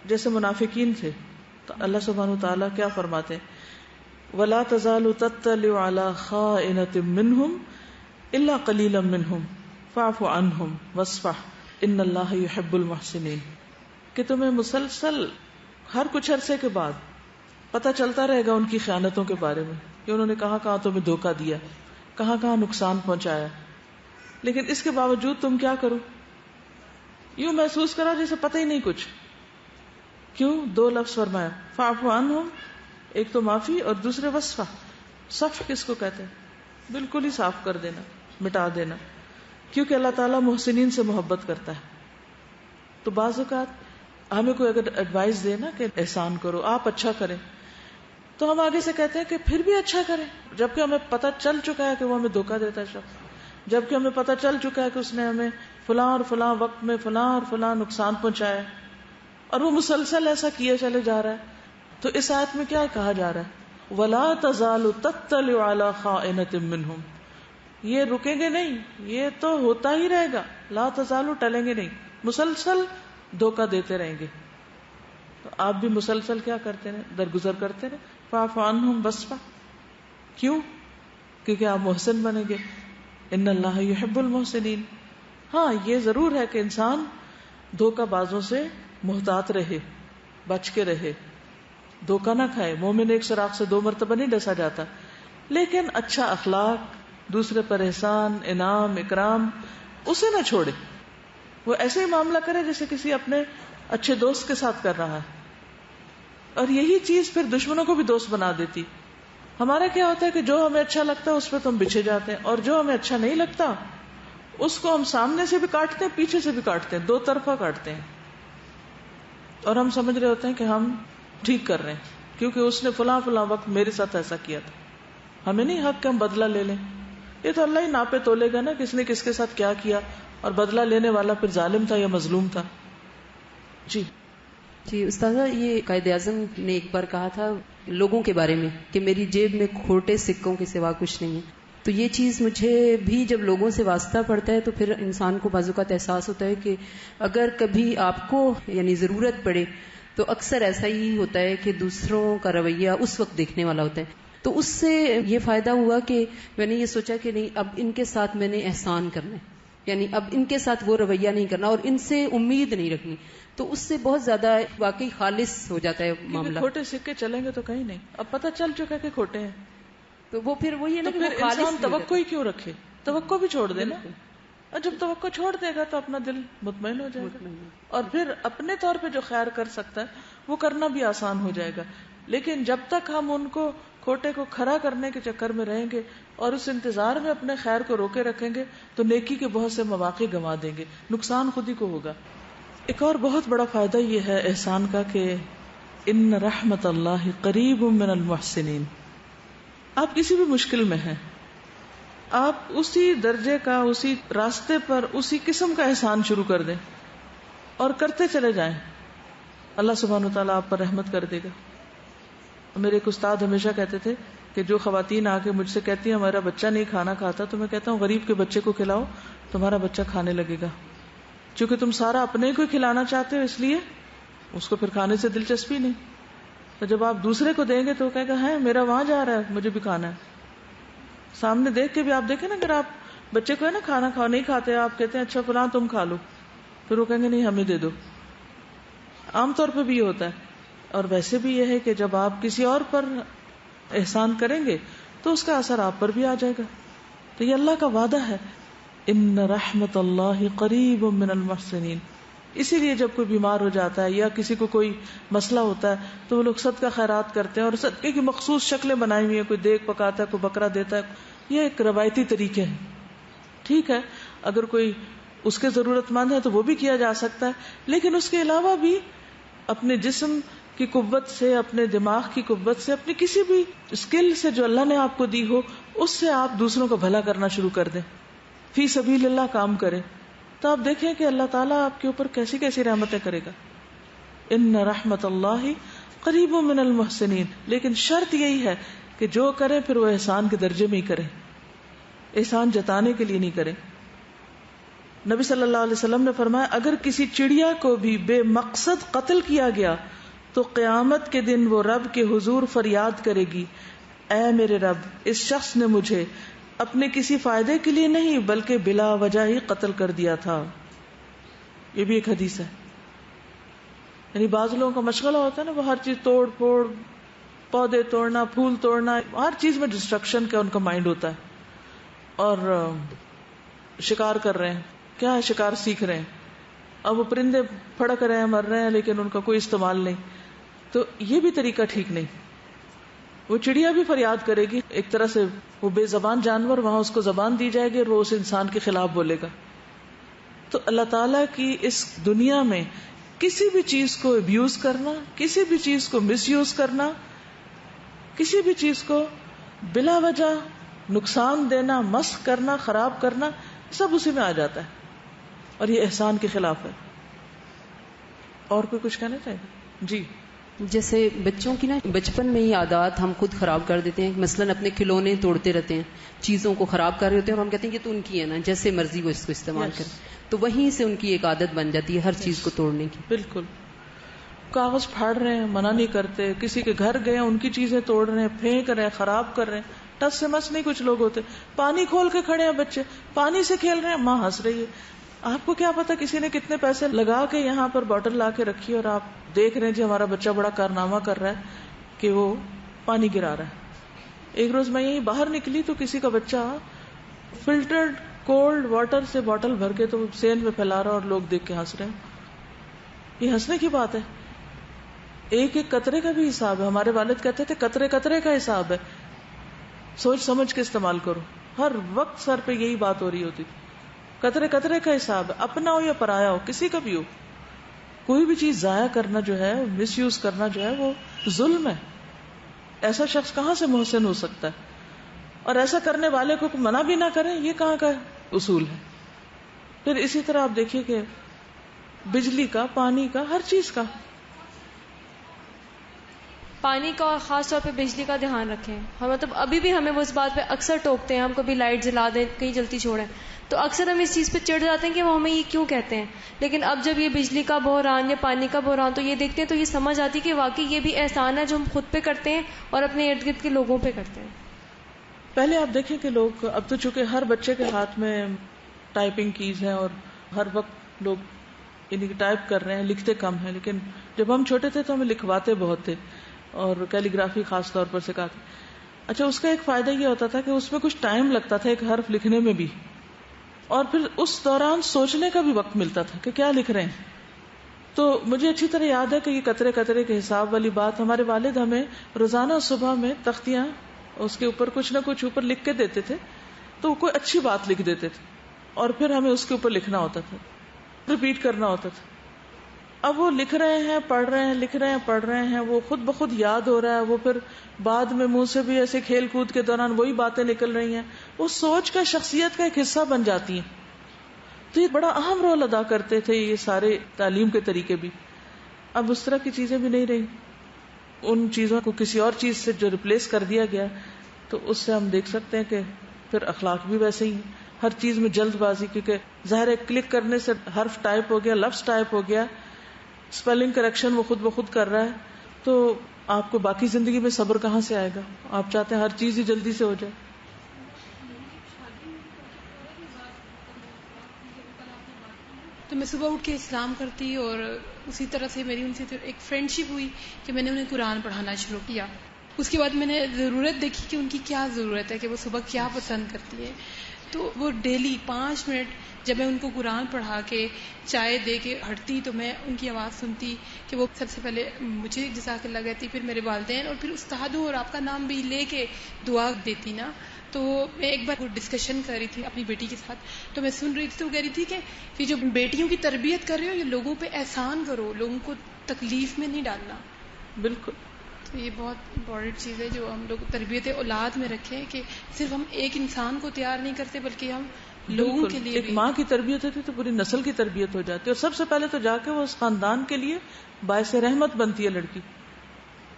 جیسے منافقین تھے تو اللہ سبحانہ وتعالیٰ کیا فرماتے ہیں؟ وَلَا تَزَالُ تَطَّلِعُ عَلَى خَائِنَةٍ مِّنْهُمْ إِلَّا قَلِيلًا مِّنْهُمْ فَاعْفُ عَنْهُمْ وَاصْفَحْ إِنَّ اللَّهَ يُحِبُّ الْمُحْسِنِينَ. کہ تمہیں مسلسل ہر کچھ عرصے کے بعد پتہ چلتا رہے گا ان کی خیانتوں کے بارے میں کہ انہوں نے کہاں تمہیں دھوکہ دیا، کہاں نقصان پہنچایا، لیکن اس کے باوجود تم کیا کرو؟ یوں محسوس کرو جیسے پتہ ہی نہیں کچھ. کیوں؟ 2 لفظ فرمایا، فاعف عنہم، ایک تو معافی اور دوسرے وصفہ. صفح کس کو کہتے ہیں؟ بالکل ہی صاف کر دینا، مٹا دینا، کیونکہ اللہ تعالیٰ محسنین سے محبت کرتا ہے. تو بعض اوقات ہمیں کوئی اگر ایڈوائز دے نا کہ احسان کرو، آپ اچھا کریں، تو ہم آگے سے کہتے ہیں کہ پھر بھی اچھا کریں، جبکہ ہمیں پتہ چل چکا ہے کہ وہ ہمیں دھوکہ دیتا ہے شخص، جبکہ ہمیں پتہ چل چکا ہے کہ اس نے ہمیں فلاں اور فلاں وقت میں فلاں اور فلاں نقصان پہنچایا، اور وہ مسلسل ایسا کیے چلے جا رہا ہے. تو اس آیت میں کیا کہا جا رہا ہے؟ وَلَا تَزَالُ تَطَّلِعُ عَلَى خَائِنَةٍ مِّنْهُمْ. یہ رکیں گے نہیں، یہ تو ہوتا ہی رہے گا، لا تزالو ٹلیں گے نہیں، مسلسل دھوکہ دیتے رہیں گے. تو آپ بھی مسلسل کیا کرتے رہے؟ درگزر کرتے رہے. فاعف عنہم وصفح. کیوں؟ کیونکہ آپ محسن بنیں گے. ان اللہ یحب المحسنین. ہاں یہ ضرور ہے کہ انسان دھوکہ بازوں سے محتاط رہے، بچ کے رہے، دھوکہ نہ کھائے. مومن ایک سراغ سے 2 مرتبہ نہیں ڈسا جاتا، لیکن اچھا اخلاق، دوسرے پر احسان، انعام، اکرام، اسے نہ چھوڑے. وہ ایسے ہی معاملہ کرے جیسے کسی اپنے اچھے دوست کے ساتھ کر رہا ہے. اور یہی چیز پھر دشمنوں کو بھی دوست بنا دیتی. ہمارا کیا ہوتا ہے کہ جو ہمیں اچھا لگتا ہے اس پہ تو ہم بچھے جاتے ہیں, اور جو ہمیں اچھا نہیں لگتا اس کو ہم سامنے سے بھی کاٹتے ہیں, پیچھے سے بھی کاٹتے ہیں, دو طرفہ کاٹتے ہیں. اور ہم سمجھ رہے ہوتے ہیں کہ ہم ٹھیک کر رہے ہیں کیونکہ اس نے فلاں وقت میرے ساتھ ایسا کیا تھا. ہمیں نہیں حق کہ ہم بدلہ لے لیں. یہ تو اللہ ہی ناپے تولے گا نا کس نے کس کے ساتھ کیا کیا, اور بدلہ لینے والا پھر ظالم تھا یا مظلوم تھا. جی استاذہ, یہ قائد اعظم نے ایک بار کہا تھا لوگوں کے بارے میں کہ میری جیب میں کھوٹے سکوں کے سوا کچھ نہیں ہے. تو یہ چیز مجھے بھی جب لوگوں سے واسطہ پڑتا ہے تو پھر انسان کو بعض اوقات احساس ہوتا ہے کہ اگر کبھی آپ کو یعنی ضرورت پڑے تو اکثر ایسا ہی ہوتا ہے کہ دوسروں کا رویہ اس وقت دیکھنے والا ہوتا ہے. تو اس سے یہ فائدہ ہوا کہ میں نے یہ سوچا کہ نہیں, اب ان کے ساتھ میں نے احسان کرنا ہے, یعنی اب ان کے ساتھ وہ رویہ نہیں کرنا اور ان سے امید نہیں رکھنی. تو اس سے بہت زیادہ واقعی خالص ہو جاتا ہے معاملہ. کھوٹے سکے چلیں گے تو کہیں نہیں, اب پتہ چل چکا کہ کھوٹے ہیں, تو وہ پھر وہی ہے نا کہ پھر انسان توقع ہی کیوں رکھے, توقع بھی چھوڑ دے نا. اور جب توقع چھوڑ دے گا تو اپنا دل مطمئن ہو جائے گا, اور پھر اپنے طور پہ جو خیر کر سکتا ہے وہ کرنا بھی آسان ہو جائے گا. لیکن جب تک ہم ان کو کھوٹے کو کھڑا کرنے کے چکر میں رہیں گے اور اس انتظار میں اپنے خیر کو روکے رکھیں گے تو نیکی کے بہت سے مواقع گنوا دیں گے, نقصان خود ہی کو ہوگا. ایک اور بہت بڑا فائدہ یہ ہے احسان کا کہ ان رحمت اللہ قریب من المحسنین. آپ کسی بھی مشکل میں ہیں, آپ اسی درجے کا, اسی راستے پر, اسی قسم کا احسان شروع کر دیں اور کرتے چلے جائیں, اللہ سبحانہ وتعالیٰ آپ پر رحمت کر دے گا. میرے ایک استاد ہمیشہ کہتے تھے کہ جو خواتین آ کے مجھ سے کہتی ہیں ہمارا بچہ نہیں کھانا کھاتا, تو میں کہتا ہوں غریب کے بچے کو کھلاؤ, تمہارا بچہ کھانے لگے گا. چونکہ تم سارا اپنے کو کھلانا چاہتے ہو, اس لیے اس کو پھر کھانے سے دلچسپی نہیں. تو جب آپ دوسرے کو دیں گے تو وہ کہے گا ہے میرا وہاں جا رہا ہے, مجھے بھی کھانا ہے. سامنے دیکھ کے بھی آپ دیکھیں نا, اگر آپ بچے کو ہے نا کھانا کھاؤ نہیں کھاتے, آپ کہتے ہیں اچھا فلاں تم کھا لو, پھر وہ کہیں گے نہیں ہمیں دے دو. عام طور پہ بھی یہ ہوتا ہے. اور ویسے بھی یہ ہے کہ جب آپ کسی اور پر احسان کریں گے تو اس کا اثر آپ پر بھی آ جائے گا. تو یہ اللہ کا وعدہ ہے, ان رحمت اللہ قریب من المحسنین. اسی لیے جب کوئی بیمار ہو جاتا ہے یا کسی کو کوئی مسئلہ ہوتا ہے تو وہ لوگ صدقہ خیرات کرتے ہیں, اور صدقے کی مخصوص شکلیں بنائی ہوئی ہیں, کوئی دیگ پکاتا ہے, کوئی بکرا دیتا ہے. یہ ایک روایتی طریقے ہیں. ٹھیک ہے, اگر کوئی اس کے ضرورت مند ہے تو وہ بھی کیا جا سکتا ہے, لیکن اس کے علاوہ بھی اپنے جسم کی قوت سے, اپنے دماغ کی قوت سے, اپنی کسی بھی اسکل سے جو اللہ نے آپ کو دی ہو, اس سے آپ دوسروں کو بھلا کرنا شروع کر دیں, فی سبیل اللہ کام کریں, تو آپ دیکھیں کہ اللہ تعالیٰ آپ کے اوپر کیسی کیسی رحمتیں کرے گا. ان رحمت اللہ قریب من المحسنین. لیکن شرط یہی ہے کہ جو کرے پھر وہ احسان کے درجے میں ہی کرے, احسان جتانے کے لیے نہیں کرے. نبی صلی اللہ علیہ وسلم نے فرمایا اگر کسی چڑیا کو بھی بے مقصد قتل کیا گیا تو قیامت کے دن وہ رب کے حضور فریاد کرے گی, اے میرے رب, اس شخص نے مجھے اپنے کسی فائدے کے لیے نہیں بلکہ بلا وجہ ہی قتل کر دیا تھا. یہ بھی ایک حدیث ہے. یعنی بعض لوگوں کا مشغلہ ہوتا ہے نا, وہ ہر چیز توڑ پھوڑ, پودے توڑنا, پھول توڑنا, ہر چیز میں ڈسٹرکشن کا ان کا مائنڈ ہوتا ہے, اور شکار کر رہے ہیں, کیا ہے شکار سیکھ رہے ہیں, اب وہ پرندے پھڑک رہے ہیں, مر رہے ہیں, لیکن ان کا کوئی استعمال نہیں. تو یہ بھی طریقہ ٹھیک نہیں. وہ چڑیا بھی فریاد کرے گی, ایک طرح سے وہ بے زبان جانور, وہاں اس کو زبان دی جائے گی اور وہ اس انسان کے خلاف بولے گا. تو اللہ تعالیٰ کی اس دنیا میں کسی بھی چیز کو ابیوز کرنا, کسی بھی چیز کو مس یوز کرنا, کسی بھی چیز کو بلا وجہ نقصان دینا, مسخ کرنا, خراب کرنا, سب اسی میں آ جاتا ہے, اور یہ احسان کے خلاف ہے. اور کوئی کچھ کہنا چاہے گا؟ جی. جیسے بچوں کی نا بچپن میں ہی عادات ہم خود خراب کر دیتے ہیں, مثلاً اپنے کھلونے توڑتے رہتے ہیں, چیزوں کو خراب کر رہے ہوتے ہیں, اور ہم کہتے ہیں کہ تو ان کی ہے نا, جیسے مرضی وہ اس کو استعمال کرے. تو وہیں سے ان کی ایک عادت بن جاتی ہے ہر چیز کو توڑنے کی. بالکل. کاغذ پھاڑ رہے ہیں, منع نہیں کرتے, کسی کے گھر گئے ان کی چیزیں توڑ رہے ہیں, پھینک رہے ہیں, خراب کر رہے ہیں, ٹس سے مس نہیں. کچھ لوگ ہوتے پانی کھول کے کھڑے ہیں, بچے پانی سے کھیل رہے ہیں, ماں ہنس رہی ہے. آپ کو کیا پتا کسی نے کتنے پیسے لگا کے یہاں پر بوٹل لا کے رکھی, اور آپ دیکھ رہے ہیں جی ہمارا بچہ بڑا کارنامہ کر رہا ہے کہ وہ پانی گرا رہا ہے. ایک روز میں یہیں باہر نکلی تو کسی کا بچہ فلٹرڈ کولڈ واٹر سے بوٹل بھر کے تو سین میں پھیلا رہا, اور لوگ دیکھ کے ہنس رہے ہیں. یہ ہنسنے کی بات ہے. ایک ایک قطرے کا بھی حساب ہے. ہمارے والد کہتے تھے قطرے قطرے کا حساب ہے, سوچ سمجھ کے استعمال کرو. ہر وقت سر پہ یہی بات ہو رہی ہوتی تھی. قطرے قطرے کا حساب ہے, اپنا ہو یا پرایا ہو, کسی کا بھی ہو. کوئی بھی چیز ضائع کرنا جو ہے, مس یوز کرنا جو ہے, وہ ظلم ہے. ایسا شخص کہاں سے محسن ہو سکتا ہے؟ اور ایسا کرنے والے کو منع بھی نہ کریں, یہ کہاں کا اصول ہے؟ پھر اسی طرح آپ دیکھیے کہ بجلی کا, پانی کا, ہر چیز کا. پانی کا اور خاص طور پہ بجلی کا دھیان رکھیں. ہم مطلب ابھی بھی ہمیں وہ اس بات پہ اکثر ٹوکتے ہیں, ہم کبھی لائٹ جلا دیں, کہیں جلتی چھوڑیں, تو اکثر ہم اس چیز پہ چڑھ جاتے ہیں کہ وہ ہمیں یہ کیوں کہتے ہیں. لیکن اب جب یہ بجلی کا بحران یا پانی کا بحران تو یہ دیکھتے ہیں تو یہ سمجھ آتی کہ واقعی یہ بھی احسان ہے جو ہم خود پہ کرتے ہیں اور اپنے ارد گرد کے لوگوں پہ کرتے ہیں. پہلے آپ دیکھیں کہ لوگ, اب تو چونکہ ہر بچے کے ہاتھ میں ٹائپنگ کیز ہیں اور ہر وقت لوگ یعنی ٹائپ کر رہے ہیں, لکھتے کم ہیں. لیکن جب ہم چھوٹے تھے تو ہمیں لکھواتے بہت تھے, اور کیلی گرافی خاص طور پر سکھاتے. اچھا, اس کا ایک فائدہ یہ ہوتا تھا کہ اس میں کچھ ٹائم لگتا تھا ایک حرف لکھنے میں بھی, اور پھر اس دوران سوچنے کا بھی وقت ملتا تھا کہ کیا لکھ رہے ہیں. تو مجھے اچھی طرح یاد ہے کہ یہ قطرے قطرے کے حساب والی بات ہمارے والد ہمیں روزانہ صبح میں تختیاں, اس کے اوپر کچھ نہ کچھ اوپر لکھ کے دیتے تھے, تو کوئی اچھی بات لکھ دیتے تھے, اور پھر ہمیں اس کے اوپر لکھنا ہوتا تھا, ریپیٹ کرنا ہوتا تھا. اب وہ لکھ رہے ہیں, پڑھ رہے ہیں, لکھ رہے ہیں, پڑھ رہے ہیں, وہ خود بخود یاد ہو رہا ہے. وہ پھر بعد میں منہ سے بھی ایسے کھیل کود کے دوران وہی باتیں نکل رہی ہیں, وہ سوچ کا, شخصیت کا ایک حصہ بن جاتی ہیں. تو یہ بڑا اہم رول ادا کرتے تھے یہ سارے تعلیم کے طریقے بھی. اب اس طرح کی چیزیں بھی نہیں رہی. ان چیزوں کو کسی اور چیز سے جو ریپلیس کر دیا گیا, تو اس سے ہم دیکھ سکتے ہیں کہ پھر اخلاق بھی ویسے ہی ہیں. ہر چیز میں جلد بازی, کیونکہ ظاہر ہے کلک کرنے سے حرف ٹائپ ہو گیا, لفظ ٹائپ ہو گیا, اسپیلنگ کریکشن وہ خود بخود کر رہا ہے. تو آپ کو باقی زندگی میں صبر کہاں سے آئے گا؟ آپ چاہتے ہیں ہر چیز ہی جلدی سے ہو جائے. تو میں صبح اٹھ کے اسلام کرتی, اور اسی طرح سے میری ان سے ایک فرینڈ شپ ہوئی کہ میں نے انہیں قرآن پڑھانا شروع کیا. اس کے بعد میں نے ضرورت دیکھی کہ ان کی کیا ضرورت ہے, کہ وہ صبح کیا پسند کرتی ہے. تو وہ ڈیلی 5 منٹ جب میں ان کو قرآن پڑھا کے چائے دے کے ہٹتی, تو میں ان کی آواز سنتی کہ وہ سب سے پہلے مجھے جزاک اللہ کہتی, پھر میرے والدین, اور پھر استادوں اور آپ کا نام بھی لے کے دعا دیتی نا. تو میں ایک بار ڈسکشن کر رہی تھی اپنی بیٹی کے ساتھ, تو میں سن رہی تھی, تو وہ کہہ رہی تھی کہ یہ جو بیٹیوں کی تربیت کر رہے ہو, یہ لوگوں پہ احسان کرو, لوگوں کو تکلیف میں نہیں ڈالنا. بالکل. تو یہ بہت امپورٹنٹ چیز ہے جو ہم لوگ تربیت اولاد میں رکھیں, کہ صرف ہم ایک انسان کو تیار نہیں کرتے بلکہ ہم لوگوں کے لیے. ایک ماں کی تربیت ہوتی تو پوری نسل کی تربیت ہو جاتی ہے, اور سب سے پہلے تو جا کے وہ اس خاندان کے لیے باعث رحمت بنتی ہے لڑکی,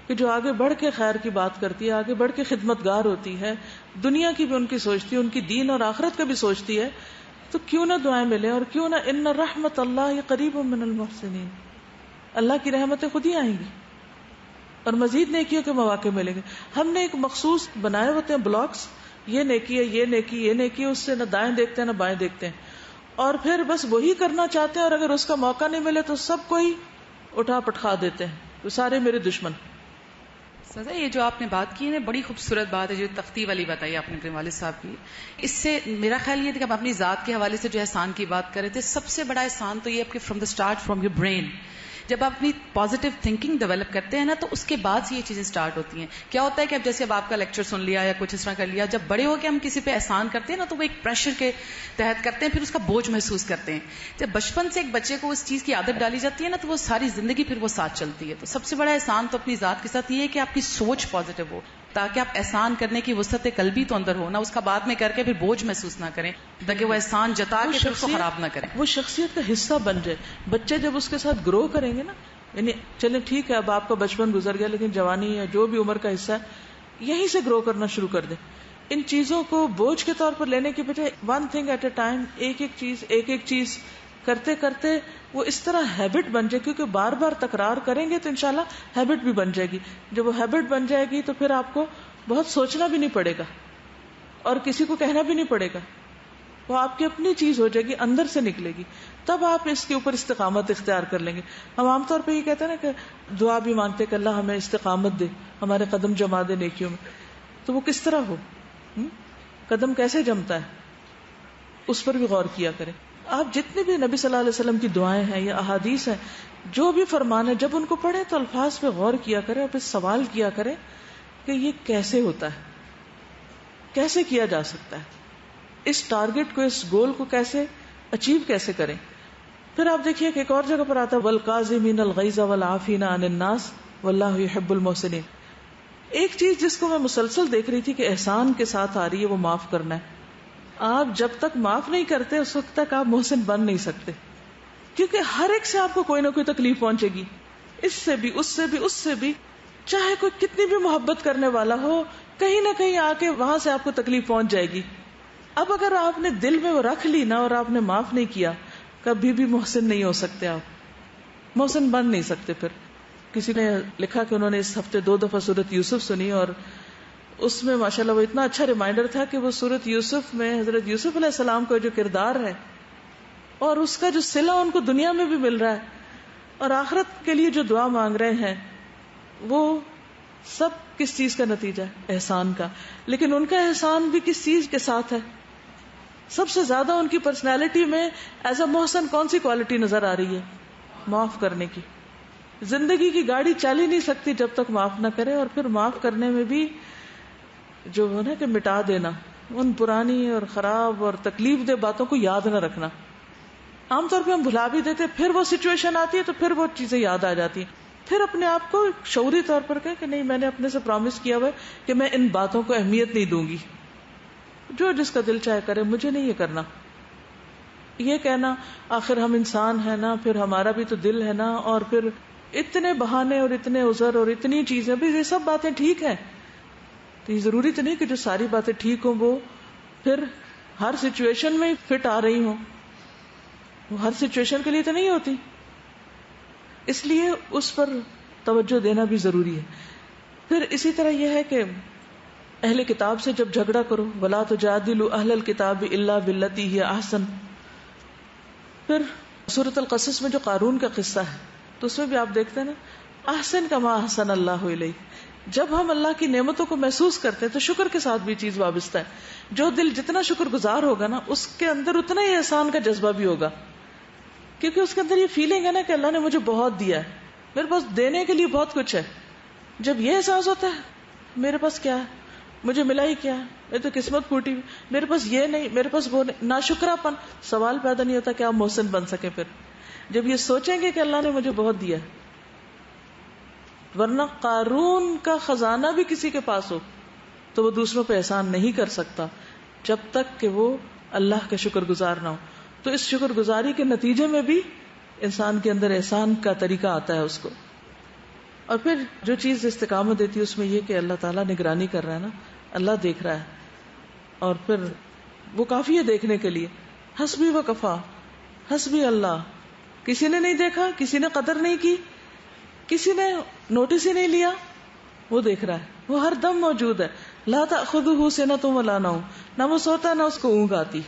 کہ جو آگے بڑھ کے خیر کی بات کرتی ہے, آگے بڑھ کے خدمت گار ہوتی ہے, دنیا کی بھی ان کی سوچتی ہے, ان کی دین اور آخرت کا بھی سوچتی ہے. تو کیوں نہ دعائیں ملیں, اور کیوں نہ ان رحمت اللہ قریب من المحسنین, اللہ کی رحمتیں خود ہی آئیں گی اور مزید نیکیوں کے مواقع ملیں گے. ہم نے ایک مخصوص بنائے ہوتے ہیں بلاکس, یہ نیکی ہے, یہ نیکی, یہ نیکی, اس سے نہ دائیں دیکھتے ہیں نہ بائیں دیکھتے ہیں, اور پھر بس وہی کرنا چاہتے ہیں, اور اگر اس کا موقع نہیں ملے تو سب کو ہی اٹھا پٹخا دیتے ہیں, وہ سارے میرے دشمن. سزا یہ جو آپ نے بات کی ہے بڑی خوبصورت بات ہے, جو تختی والی بتائی آپ نے اپنے والد صاحب کی. اس سے میرا خیال یہ تھا کہ آپ اپنی ذات کے حوالے سے جو احسان کی بات کر رہے تھے, سب سے بڑا احسان تو یہ ہے کہ from the start, from your brain, جب آپ اپنی پازیٹیو تھنکنگ ڈیولپ کرتے ہیں نا, تو اس کے بعد سے یہ چیزیں اسٹارٹ ہوتی ہیں. کیا ہوتا ہے کہ اب جیسے اب آپ کا لیکچر سن لیا یا کچھ اس طرح کر لیا, جب بڑے ہو کے ہم کسی پہ احسان کرتے ہیں نا, تو وہ ایک پریشر کے تحت کرتے ہیں, پھر اس کا بوجھ محسوس کرتے ہیں. جب بچپن سے ایک بچے کو اس چیز کی عادت ڈالی جاتی ہے نا, تو وہ ساری زندگی پھر وہ ساتھ چلتی ہے. تو سب سے بڑا احسان تو اپنی ذات کے ساتھ یہ ہے کہ آپ کی سوچ پازیٹیو ہو, تاکہ آپ احسان کرنے کی وسعت قلبی تو اندر ہو نا, اس کا بعد میں کر کے پھر بوجھ محسوس نہ کریں, تاکہ وہ احسان جتا کے پھر اس کو خراب نہ کریں, وہ شخصیت کا حصہ بن جائے. بچے جب اس کے ساتھ گرو کریں گے نا, یعنی چلیں ٹھیک ہے اب آپ کا بچپن گزر گیا, لیکن جوانی یا جو بھی عمر کا حصہ ہے یہیں سے گرو کرنا شروع کر دیں. ان چیزوں کو بوجھ کے طور پر لینے کی بجائے one thing at a time, ایک ایک چیز کرتے کرتے وہ اس طرح ہیبٹ بن جائے, کیونکہ بار بار تکرار کریں گے تو انشاءاللہ ہیبٹ بھی بن جائے گی. جب وہ ہیبٹ بن جائے گی تو پھر آپ کو بہت سوچنا بھی نہیں پڑے گا اور کسی کو کہنا بھی نہیں پڑے گا, وہ آپ کی اپنی چیز ہو جائے گی, اندر سے نکلے گی. تب آپ اس کے اوپر استقامت اختیار کر لیں گے. ہم عام طور پہ یہ کہتے ہیں نا کہ دعا بھی مانگتے کہ اللہ ہمیں استقامت دے, ہمارے قدم جما دے نیکیوں میں. تو وہ کس طرح ہو, قدم کیسے جمتا ہے, اس پر بھی غور کیا کریں. آپ جتنے بھی نبی صلی اللہ علیہ وسلم کی دعائیں ہیں یا احادیث ہیں، جو بھی فرمان ہے، جب ان کو پڑھیں تو الفاظ پہ غور کیا کریں اور پھر سوال کیا کریں کہ یہ کیسے ہوتا ہے، کیسے کیا جا سکتا ہے، اس ٹارگٹ کو، اس گول کو کیسے اچیو کیسے کریں. پھر آپ دیکھیے کہ ایک اور جگہ پر آتا ہے وَالْقَاظِمِينَ الْغَيْظَ وَالْعَافِينَ عَنِ النَّاسِ وَاللَّهُ يُحِبُّ الْمُحْسِنِينَ. ایک چیز جس کو میں مسلسل دیکھ رہی تھی کہ احسان کے ساتھ آ رہی ہے وہ معاف کرنا ہے. آپ جب تک معاف نہیں کرتے اس وقت تک آپ محسن بن نہیں سکتے، کیونکہ ہر ایک سے آپ کو کوئی نہ کوئی تکلیف پہنچے گی، اس سے بھی، اس سے بھی، اس سے بھی. چاہے کوئی کتنی بھی محبت کرنے والا ہو، کہیں نہ کہیں آ کے وہاں سے آپ کو تکلیف پہنچ جائے گی. اب اگر آپ نے دل میں وہ رکھ لی نا اور آپ نے معاف نہیں کیا، کبھی بھی محسن نہیں ہو سکتے، آپ محسن بن نہیں سکتے. پھر کسی نے لکھا کہ انہوں نے اس ہفتے 2 دفعہ سورۃ یوسف سنی، اور اس میں ماشاءاللہ وہ اتنا اچھا ریمائنڈر تھا کہ وہ سورۃ یوسف میں حضرت یوسف علیہ السلام کا جو کردار ہے اور اس کا جو صلہ ان کو دنیا میں بھی مل رہا ہے اور آخرت کے لیے جو دعا مانگ رہے ہیں، وہ سب کس چیز کا نتیجہ ہے؟ احسان کا. لیکن ان کا احسان بھی کس چیز کے ساتھ ہے؟ سب سے زیادہ ان کی پرسنالٹی میں ایز اے محسن کون سی کوالٹی نظر آ رہی ہے؟ معاف کرنے کی. زندگی کی گاڑی چل ہی نہیں سکتی جب تک معاف نہ کرے. اور پھر معاف کرنے میں بھی جو ہے نا کہ مٹا دینا ان پرانی اور خراب اور تکلیف دہ باتوں کو یاد نہ رکھنا. عام طور پہ ہم بھلا بھی دیتے، پھر وہ سچویشن آتی ہے تو پھر وہ چیزیں یاد آ جاتی ہیں. پھر اپنے آپ کو شعوری طور پر کہے کہ نہیں، میں نے اپنے سے پرامس کیا ہوا ہے کہ میں ان باتوں کو اہمیت نہیں دوں گی، جو جس کا دل چاہے کرے، مجھے نہیں یہ کرنا. یہ کہنا آخر ہم انسان ہیں نا، پھر ہمارا بھی تو دل ہے نا، اور پھر اتنے بہانے اور اتنے عذر اور اتنی چیزیں، بھی یہ سب باتیں ٹھیک ہیں. تو یہ ضروری تو نہیں کہ جو ساری باتیں ٹھیک ہوں وہ پھر ہر سچویشن میں فٹ آ رہی ہوں. وہ ہر سچویشن کے لیے تو نہیں ہوتی، اس لیے اس پر توجہ دینا بھی ضروری ہے. پھر اسی طرح یہ ہے کہ اہل کتاب سے جب جھگڑا کرو، وَلَا تُجَادِلُوا أَهْلَ الْكِتَابِ إِلَّا بِالَّتِي هِيَ أَحْسَنُ. پھر سورۃ القصص میں جو قارون کا قصہ ہے تو اس میں بھی آپ دیکھتے ہیں نا، احسن کما احسن اللہ الیک. جب ہم اللہ کی نعمتوں کو محسوس کرتے ہیں تو شکر کے ساتھ بھی چیز وابستہ ہے. جو دل جتنا شکر گزار ہوگا نا، اس کے اندر اتنا ہی احسان کا جذبہ بھی ہوگا، کیونکہ اس کے اندر یہ فیلنگ ہے نا کہ اللہ نے مجھے بہت دیا ہے، میرے پاس دینے کے لیے بہت کچھ ہے. جب یہ احساس ہوتا ہے میرے پاس کیا ہے، مجھے ملا ہی کیا ہے، میری تو قسمت پھوٹی ہوئی، میرے پاس یہ نہیں، میرے پاس وہ نہیں، ناشکرا پن، سوال پیدا نہیں ہوتا کہ آپ محسن بن سکے. پھر جب یہ سوچیں گے کہ اللہ نے مجھے بہت دیا ہے، ورنہ قارون کا خزانہ بھی کسی کے پاس ہو تو وہ دوسروں پہ احسان نہیں کر سکتا جب تک کہ وہ اللہ کا شکر گزار نہ ہو. تو اس شکر گزاری کے نتیجے میں بھی انسان کے اندر احسان کا طریقہ آتا ہے اس کو. اور پھر جو چیز استقامت دیتی ہے اس میں یہ کہ اللہ تعالیٰ نگرانی کر رہا ہے نا، اللہ دیکھ رہا ہے، اور پھر وہ کافی ہے دیکھنے کے لیے. حسبی و کفا، حسبی اللہ. کسی نے نہیں دیکھا، کسی نے قدر نہیں کی، کسی نے نوٹس ہی نہیں لیا، وہ دیکھ رہا ہے، وہ ہر دم موجود ہے. لا تأخذہ سنۃ ولا نوم، نہ وہ سوتا نہ اس کو اونگ آتی.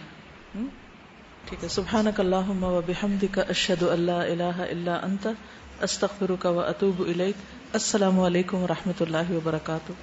ٹھیک ہے. سبحانک اللہم و بحمدک، اشہد ان لا الہ الا انت، استغفرک و اتوب الیک. السلام علیکم و رحمۃ اللہ وبرکاتہ.